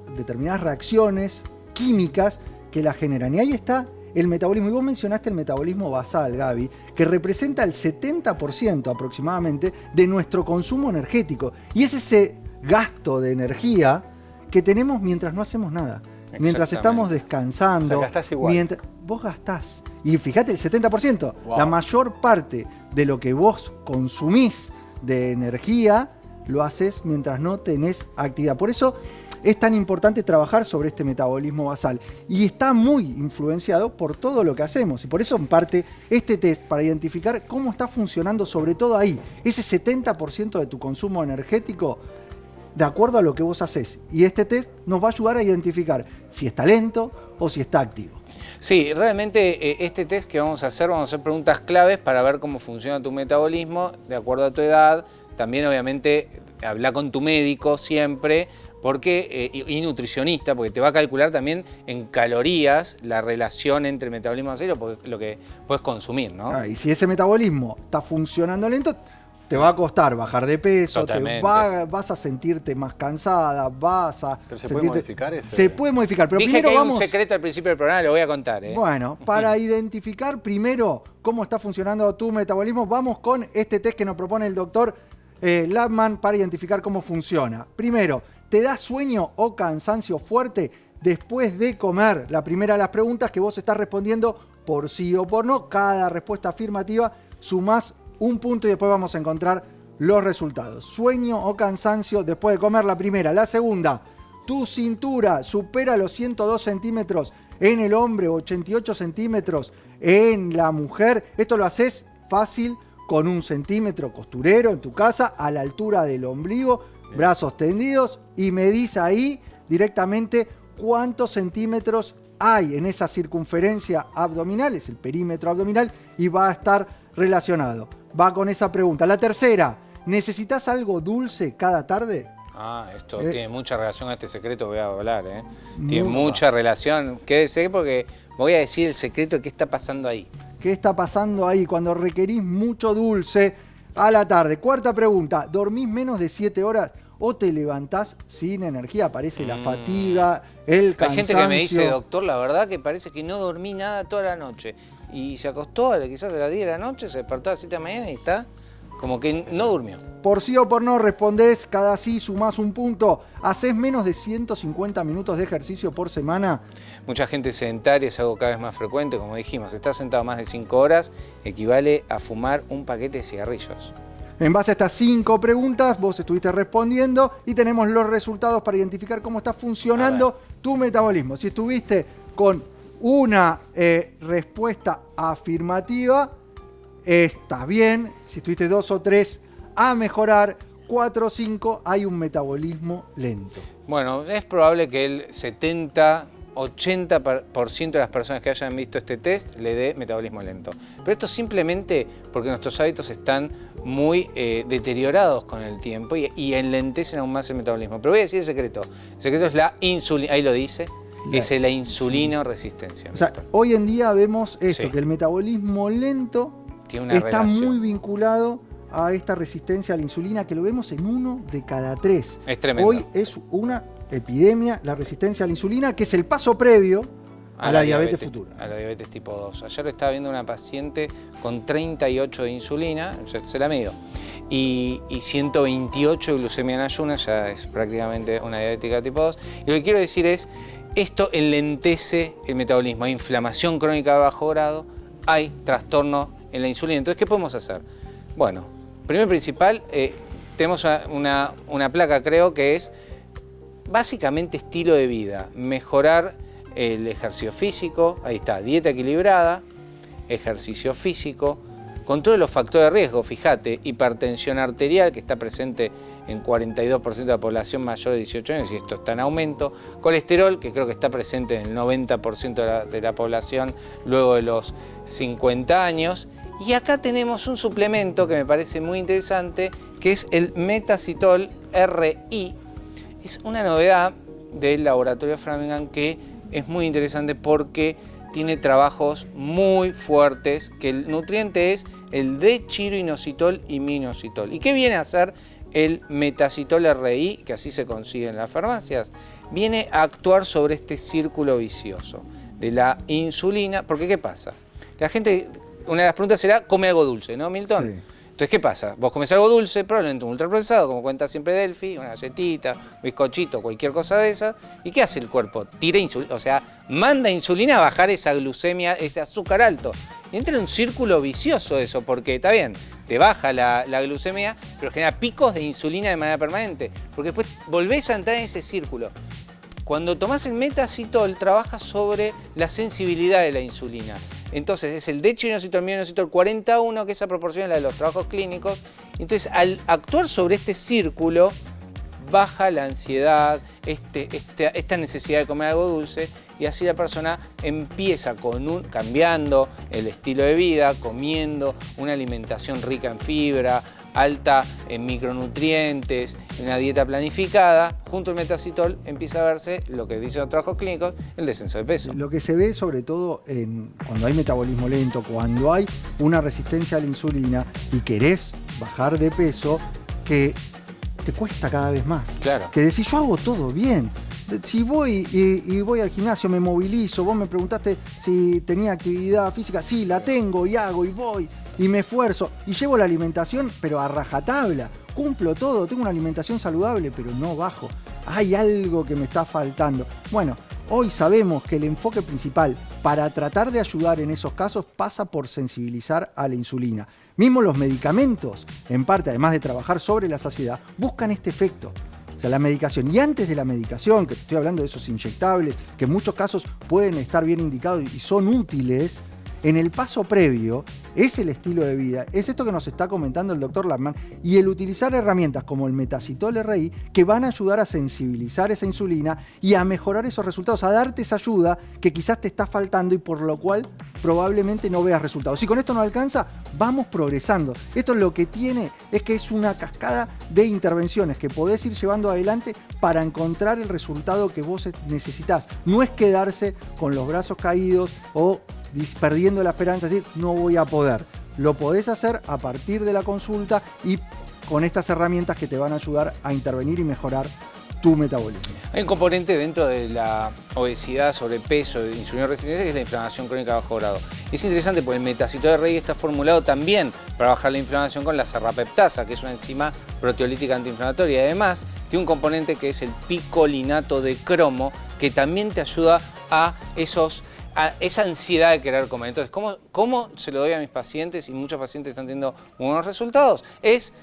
A: reacciones químicas que la generan. Y ahí está el metabolismo. Y vos mencionaste el metabolismo basal, Gaby, que representa el 70% aproximadamente de nuestro consumo energético. Y es ese gasto de energía que tenemos mientras no hacemos nada. Mientras estamos descansando.
E: O sea, gastás igual.
A: Vos gastás. Y fíjate, el 70%.
E: Wow.
A: La mayor parte de lo que vos consumís de energía lo haces mientras no tenés actividad. Por eso es tan importante trabajar sobre este metabolismo basal. Y está muy influenciado por todo lo que hacemos. Y por eso, en parte, este test para identificar cómo está funcionando, sobre todo ahí, ese 70% de tu consumo energético, de acuerdo a lo que vos haces. Y este test nos va a ayudar a identificar si está lento o si está activo.
C: Sí, realmente este test que vamos a hacer preguntas claves para ver cómo funciona tu metabolismo de acuerdo a tu edad. También, obviamente, habla con tu médico siempre, y nutricionista, porque te va a calcular también en calorías la relación entre el metabolismo basal y lo que puedes consumir, ¿no?
A: Y si ese metabolismo está funcionando lento, te va a costar bajar de peso, vas a sentirte más cansada,
E: ¿Pero se puede modificar ese?
A: Se puede modificar, pero
C: Dije
A: primero
C: que hay
A: vamos...
C: un secreto al principio del programa, lo voy a contar.
A: Bueno, para identificar primero cómo está funcionando tu metabolismo, vamos con este test que nos propone el doctor Labman para identificar cómo funciona. Primero, ¿te da sueño o cansancio fuerte después de comer? La primera de las preguntas que vos estás respondiendo por sí o por no. Cada respuesta afirmativa sumás un punto y después vamos a encontrar los resultados. Sueño o cansancio después de comer, la primera. La segunda, tu cintura supera los 102 centímetros en el hombre, 88 centímetros en la mujer. Esto lo haces fácil con 1 centímetro costurero en tu casa, a la altura del ombligo, brazos tendidos, y medís ahí directamente cuántos centímetros hay en esa circunferencia abdominal, es el perímetro abdominal, y va a estar relacionado. Va con esa pregunta. La tercera, ¿necesitas algo dulce cada tarde?
C: Esto tiene mucha relación a este secreto que voy a hablar, Tiene mucha relación. Quédese porque voy a decir el secreto de qué está pasando ahí.
A: ¿Qué está pasando ahí cuando requerís mucho dulce a la tarde? Cuarta pregunta, ¿dormís menos de 7 horas o te levantás sin energía? Aparece la fatiga, el cansancio.
C: Hay gente que me dice, doctor, la verdad que parece que no dormí nada toda la noche. Y se acostó quizás a las 10 de la noche, se despertó a las 7 de la mañana y está como que no durmió.
A: Por sí o por no respondés, cada sí sumás un punto. ¿Hacés menos de 150 minutos de ejercicio por semana?
C: Mucha gente sedentaria, es algo cada vez más frecuente, como dijimos. Estar sentado más de 5 horas equivale a fumar un paquete de cigarrillos.
A: En base a estas 5 preguntas, vos estuviste respondiendo y tenemos los resultados para identificar cómo está funcionando tu metabolismo. Si estuviste con una respuesta afirmativa, está bien. Si estuviste 2 o 3 a mejorar, 4 o 5 hay un metabolismo lento.
C: Bueno, es probable que el 80% de las personas que hayan visto este test le dé metabolismo lento. Pero esto simplemente porque nuestros hábitos están muy deteriorados con el tiempo y enlentecen aún más el metabolismo. Pero voy a decir el secreto. El secreto es la insulina, ahí lo dice, es la insulinoresistencia.
A: O sea, hoy en día vemos esto, que el metabolismo lento está muy vinculado a esta resistencia a la insulina, que lo vemos en 1 de cada 3.
C: Es tremendo.
A: Hoy es una epidemia, la resistencia a la insulina, que es el paso previo a la diabetes futura.
C: A la diabetes tipo 2. Ayer estaba viendo una paciente con 38 de insulina, se la mido, y 128 de glucemia en ayunas, ya es prácticamente una diabética tipo 2. Y lo que quiero decir es, esto enlentece el metabolismo. Hay inflamación crónica de bajo grado, hay trastorno en la insulina. Entonces, ¿qué podemos hacer? Bueno, primero y principal, tenemos una placa, creo, que es básicamente estilo de vida. Mejorar el ejercicio físico, ahí está, dieta equilibrada, ejercicio físico, control de los factores de riesgo, fíjate, hipertensión arterial, que está presente en 42% de la población mayor de 18 años y esto está en aumento, colesterol, que creo que está presente en el 90% de la población luego de los 50 años, y acá tenemos un suplemento que me parece muy interesante, que es el Metacitol RI. Es una novedad del laboratorio Framingham que es muy interesante porque tiene trabajos muy fuertes, que el nutriente es el D-chiroinositol y minoxidil. ¿Y qué viene a hacer el Metacitol RI, que así se consigue en las farmacias? Viene a actuar sobre este círculo vicioso de la insulina, porque ¿qué pasa? La gente, una de las preguntas será, come algo dulce, ¿no, Milton?
A: Sí.
C: Entonces, ¿qué pasa? Vos comés algo dulce, probablemente un ultraprocesado, como cuenta siempre Delphi, una galletita, un bizcochito, cualquier cosa de esas. ¿Y qué hace el cuerpo? Tira insulina, o sea, manda insulina a bajar esa glucemia, ese azúcar alto. Y entra en un círculo vicioso eso, porque está bien, te baja la glucemia, pero genera picos de insulina de manera permanente, porque después volvés a entrar en ese círculo. Cuando tomás el Metacitol, trabaja sobre la sensibilidad de la insulina. Entonces es el D-chiroinositol, minoxidil 41, que esa proporción es la de los trabajos clínicos. Entonces, al actuar sobre este círculo, baja la ansiedad, esta necesidad de comer algo dulce, y así la persona empieza cambiando el estilo de vida, comiendo una alimentación rica en fibra, alta en micronutrientes, en una dieta planificada. Junto al Metacitol empieza a verse lo que dicen los trabajos clínicos, el descenso de peso.
A: Lo que se ve sobre todo cuando hay metabolismo lento, cuando hay una resistencia a la insulina y querés bajar de peso, que te cuesta cada vez más.
C: Claro.
A: Que decís, yo hago todo bien. Si voy y voy al gimnasio, me movilizo, vos me preguntaste si tenía actividad física, sí, la tengo y hago y voy y me esfuerzo y llevo la alimentación, pero a rajatabla, cumplo todo, tengo una alimentación saludable, pero no bajo. Hay algo que me está faltando. Bueno, hoy sabemos que el enfoque principal para tratar de ayudar en esos casos pasa por sensibilizar a la insulina. Mismo los medicamentos, en parte, además de trabajar sobre la saciedad, buscan este efecto. O sea, la medicación. Y antes de la medicación, que estoy hablando de esos inyectables, que en muchos casos pueden estar bien indicados y son útiles, en el paso previo es el estilo de vida, es esto que nos está comentando el doctor Lachman, y el utilizar herramientas como el Metacitol RI que van a ayudar a sensibilizar esa insulina y a mejorar esos resultados, a darte esa ayuda que quizás te está faltando y por lo cual probablemente no veas resultados. Si con esto no alcanza, vamos progresando. Esto lo que tiene es que es una cascada de intervenciones que podés ir llevando adelante para encontrar el resultado que vos necesitás. No es quedarse con los brazos caídos o perdiendo la esperanza, es decir, no voy a poder. Lo podés hacer a partir de la consulta y con estas herramientas que te van a ayudar a intervenir y mejorar tu metabolismo.
C: Hay un componente dentro de la obesidad, sobrepeso, de insulina resistencia, que es la inflamación crónica a bajo grado. Es interesante porque el Metacitol RI está formulado también para bajar la inflamación con la serrapeptasa, que es una enzima proteolítica antiinflamatoria. Y además tiene un componente que es el picolinato de cromo, que también te ayuda a esa ansiedad de querer comer. Entonces, ¿cómo se lo doy a mis pacientes? Y muchos pacientes están teniendo buenos resultados. Es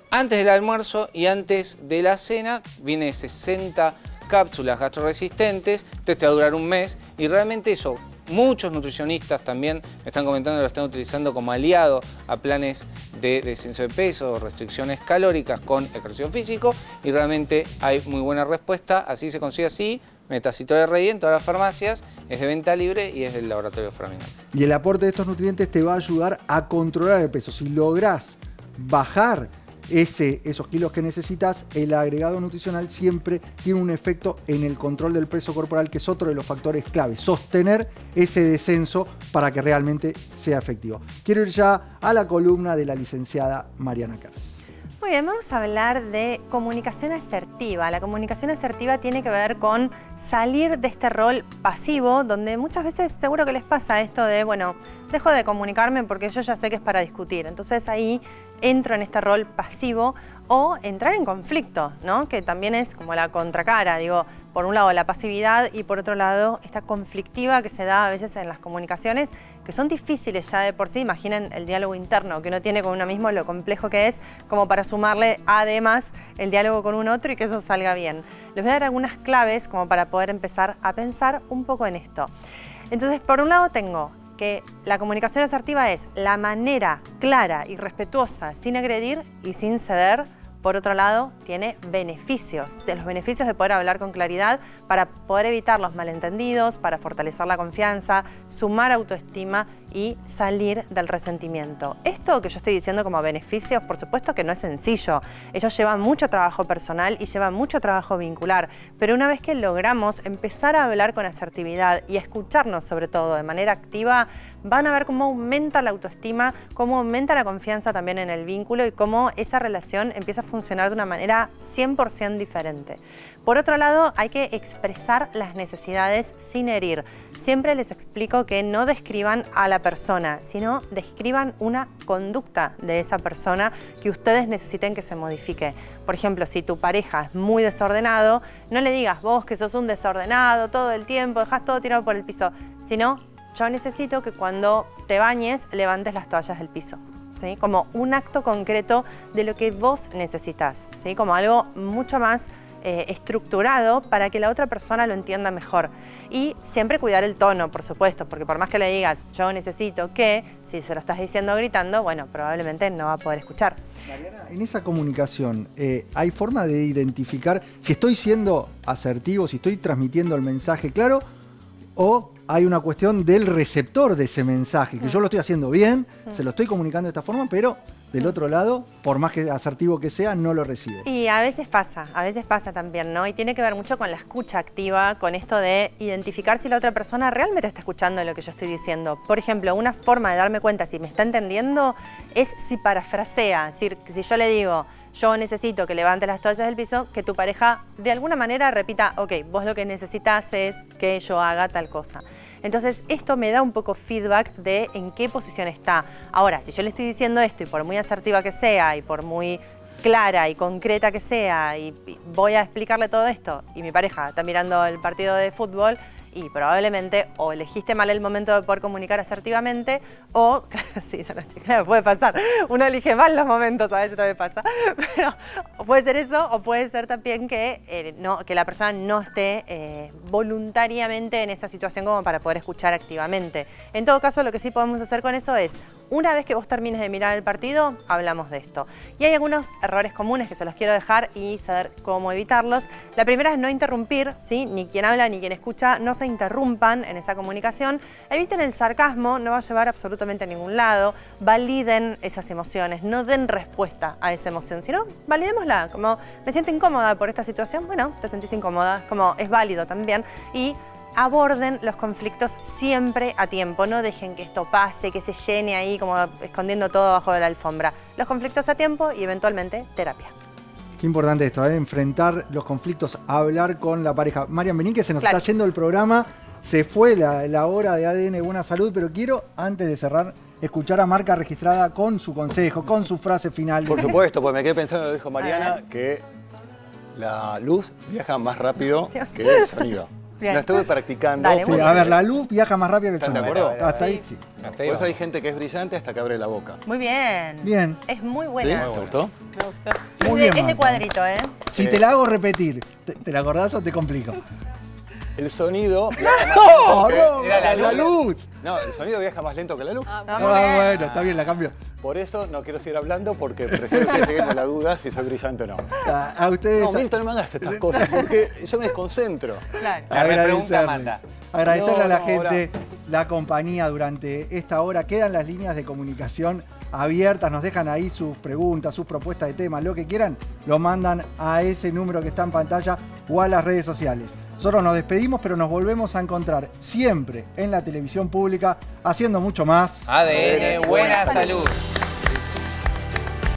C: antes del almuerzo y antes de la cena, viene 60 cápsulas gastroresistentes, entonces te va a durar un mes y realmente eso, muchos nutricionistas también me están comentando que lo están utilizando como aliado a planes de descenso de peso, restricciones calóricas con ejercicio físico y realmente hay muy buena respuesta, así se consigue así. Metacitol RI en todas las farmacias, es de venta libre y es del laboratorio Framingham.
A: Y el aporte de estos nutrientes te va a ayudar a controlar el peso. Si lográs bajar esos kilos que necesitas, el agregado nutricional siempre tiene un efecto en el control del peso corporal, que es otro de los factores clave. Sostener ese descenso para que realmente sea efectivo. Quiero ir ya a la columna de la licenciada Mariana Kers.
B: Muy bien, vamos a hablar de comunicación asertiva. La comunicación asertiva tiene que ver con salir de este rol pasivo, donde muchas veces seguro que les pasa esto de, bueno, dejo de comunicarme porque yo ya sé que es para discutir. Entonces ahí entro en este rol pasivo o entrar en conflicto, ¿no? Que también es como la contracara, digo, por un lado la pasividad y por otro lado esta conflictiva que se da a veces en las comunicaciones, que son difíciles ya de por sí. Imaginen el diálogo interno que uno tiene con uno mismo, lo complejo que es, como para sumarle además el diálogo con un otro y que eso salga bien. Les voy a dar algunas claves como para poder empezar a pensar un poco en esto. Entonces, por un lado tengo que la comunicación asertiva es la manera clara y respetuosa, sin agredir y sin ceder. Por otro lado, tiene beneficios, de los beneficios de poder hablar con claridad para poder evitar los malentendidos, para fortalecer la confianza, sumar autoestima y salir del resentimiento. Esto que yo estoy diciendo como beneficios, por supuesto que no es sencillo. Ellos llevan mucho trabajo personal y llevan mucho trabajo vincular, pero una vez que logramos empezar a hablar con asertividad y a escucharnos sobre todo de manera activa, van a ver cómo aumenta la autoestima, cómo aumenta la confianza también en el vínculo y cómo esa relación empieza a funcionar de una manera 100% diferente. Por otro lado, hay que expresar las necesidades sin herir. Siempre les explico que no describan a la persona, sino describan una conducta de esa persona que ustedes necesiten que se modifique. Por ejemplo, si tu pareja es muy desordenado, no le digas vos que sos un desordenado todo el tiempo, dejás todo tirado por el piso, sino yo necesito que cuando te bañes levantes las toallas del piso, ¿sí? Como un acto concreto de lo que vos necesitas, ¿sí? Como algo mucho más estructurado para que la otra persona lo entienda mejor. Y siempre cuidar el tono, por supuesto, porque por más que le digas yo necesito que, si se lo estás diciendo gritando, bueno, probablemente no va a poder escuchar.
A: Mariana, en esa comunicación, ¿hay forma de identificar si estoy siendo asertivo, si estoy transmitiendo el mensaje claro, o hay una cuestión del receptor de ese mensaje, que yo lo estoy haciendo bien, se lo estoy comunicando de esta forma, pero del otro lado, por más que asertivo que sea, no lo recibo?
B: Y a veces pasa también, ¿no? Y tiene que ver mucho con la escucha activa, con esto de identificar si la otra persona realmente está escuchando lo que yo estoy diciendo. Por ejemplo, una forma de darme cuenta si me está entendiendo es si parafrasea, es decir, si yo le digo, yo necesito que levantes las toallas del piso, que tu pareja de alguna manera repita, ok, vos lo que necesitas es que yo haga tal cosa. Entonces, esto me da un poco feedback de en qué posición está. Ahora, si yo le estoy diciendo esto y por muy asertiva que sea y por muy clara y concreta que sea y voy a explicarle todo esto y mi pareja está mirando el partido de fútbol y probablemente o elegiste mal el momento de poder comunicar asertivamente o, sí, claro, puede pasar, uno elige mal los momentos, a veces también pasa, pero puede ser eso o puede ser también que, que la persona no esté voluntariamente en esa situación como para poder escuchar activamente. En todo caso, lo que sí podemos hacer con eso es, una vez que vos termines de mirar el partido, hablamos de esto. Y hay algunos errores comunes que se los quiero dejar y saber cómo evitarlos. La primera es no interrumpir, ¿sí? Ni quien habla ni quien escucha, no se interrumpan en esa comunicación. Eviten el sarcasmo, no va a llevar absolutamente a ningún lado. Validen esas emociones, no den respuesta a esa emoción, sino validémosla. Como me siento incómoda por esta situación, bueno, te sentís incómoda, como es válido también. Y aborden los conflictos siempre a tiempo, no dejen que esto pase, que se llene ahí como escondiendo todo bajo de la alfombra. Los conflictos a tiempo y eventualmente terapia.
A: Qué importante esto, enfrentar los conflictos, hablar con la pareja. Marian, vení que se nos está yendo el programa, se fue la hora de ADN Buena Salud, pero quiero, antes de cerrar, escuchar a Marca Registrada con su consejo, con su frase final.
E: Por supuesto, pues me quedé pensando, lo dijo Mariana, que la luz viaja más rápido que el sonido. Bien. Lo estuve practicando.
A: Dale, sí, a ver, la luz viaja más rápido que el sonido.
E: ¿Están de acuerdo?
A: Hasta ahí, sí.
E: Por eso hay gente que es brillante hasta que abre la boca.
B: Muy bien.
A: Bien.
B: Es muy buena.
E: ¿Sí? ¿Te gustó?
D: Me gustó.
A: Muy bien,
B: es de cuadrito, ¿eh?
A: Si te la hago repetir, ¿te la acordás o te complico?
E: El sonido
A: ¡No! ¡No! ¡La luz!
E: No, el sonido viaja más lento que la luz.
A: Bueno, está bien, la cambio.
E: Por eso no quiero seguir hablando porque prefiero que tengan la duda si soy brillante o no.
A: A ustedes...
E: No, Milton, no me hagas estas cosas porque yo me desconcentro.
B: Claro.
A: Agradecerle a la gente la compañía durante esta hora. Quedan las líneas de comunicación abiertas, nos dejan ahí sus preguntas, sus propuestas de temas, lo que quieran, lo mandan a ese número que está en pantalla o a las redes sociales. Nosotros nos despedimos, pero nos volvemos a encontrar siempre en la televisión pública haciendo mucho más.
C: ADN Buena Salud.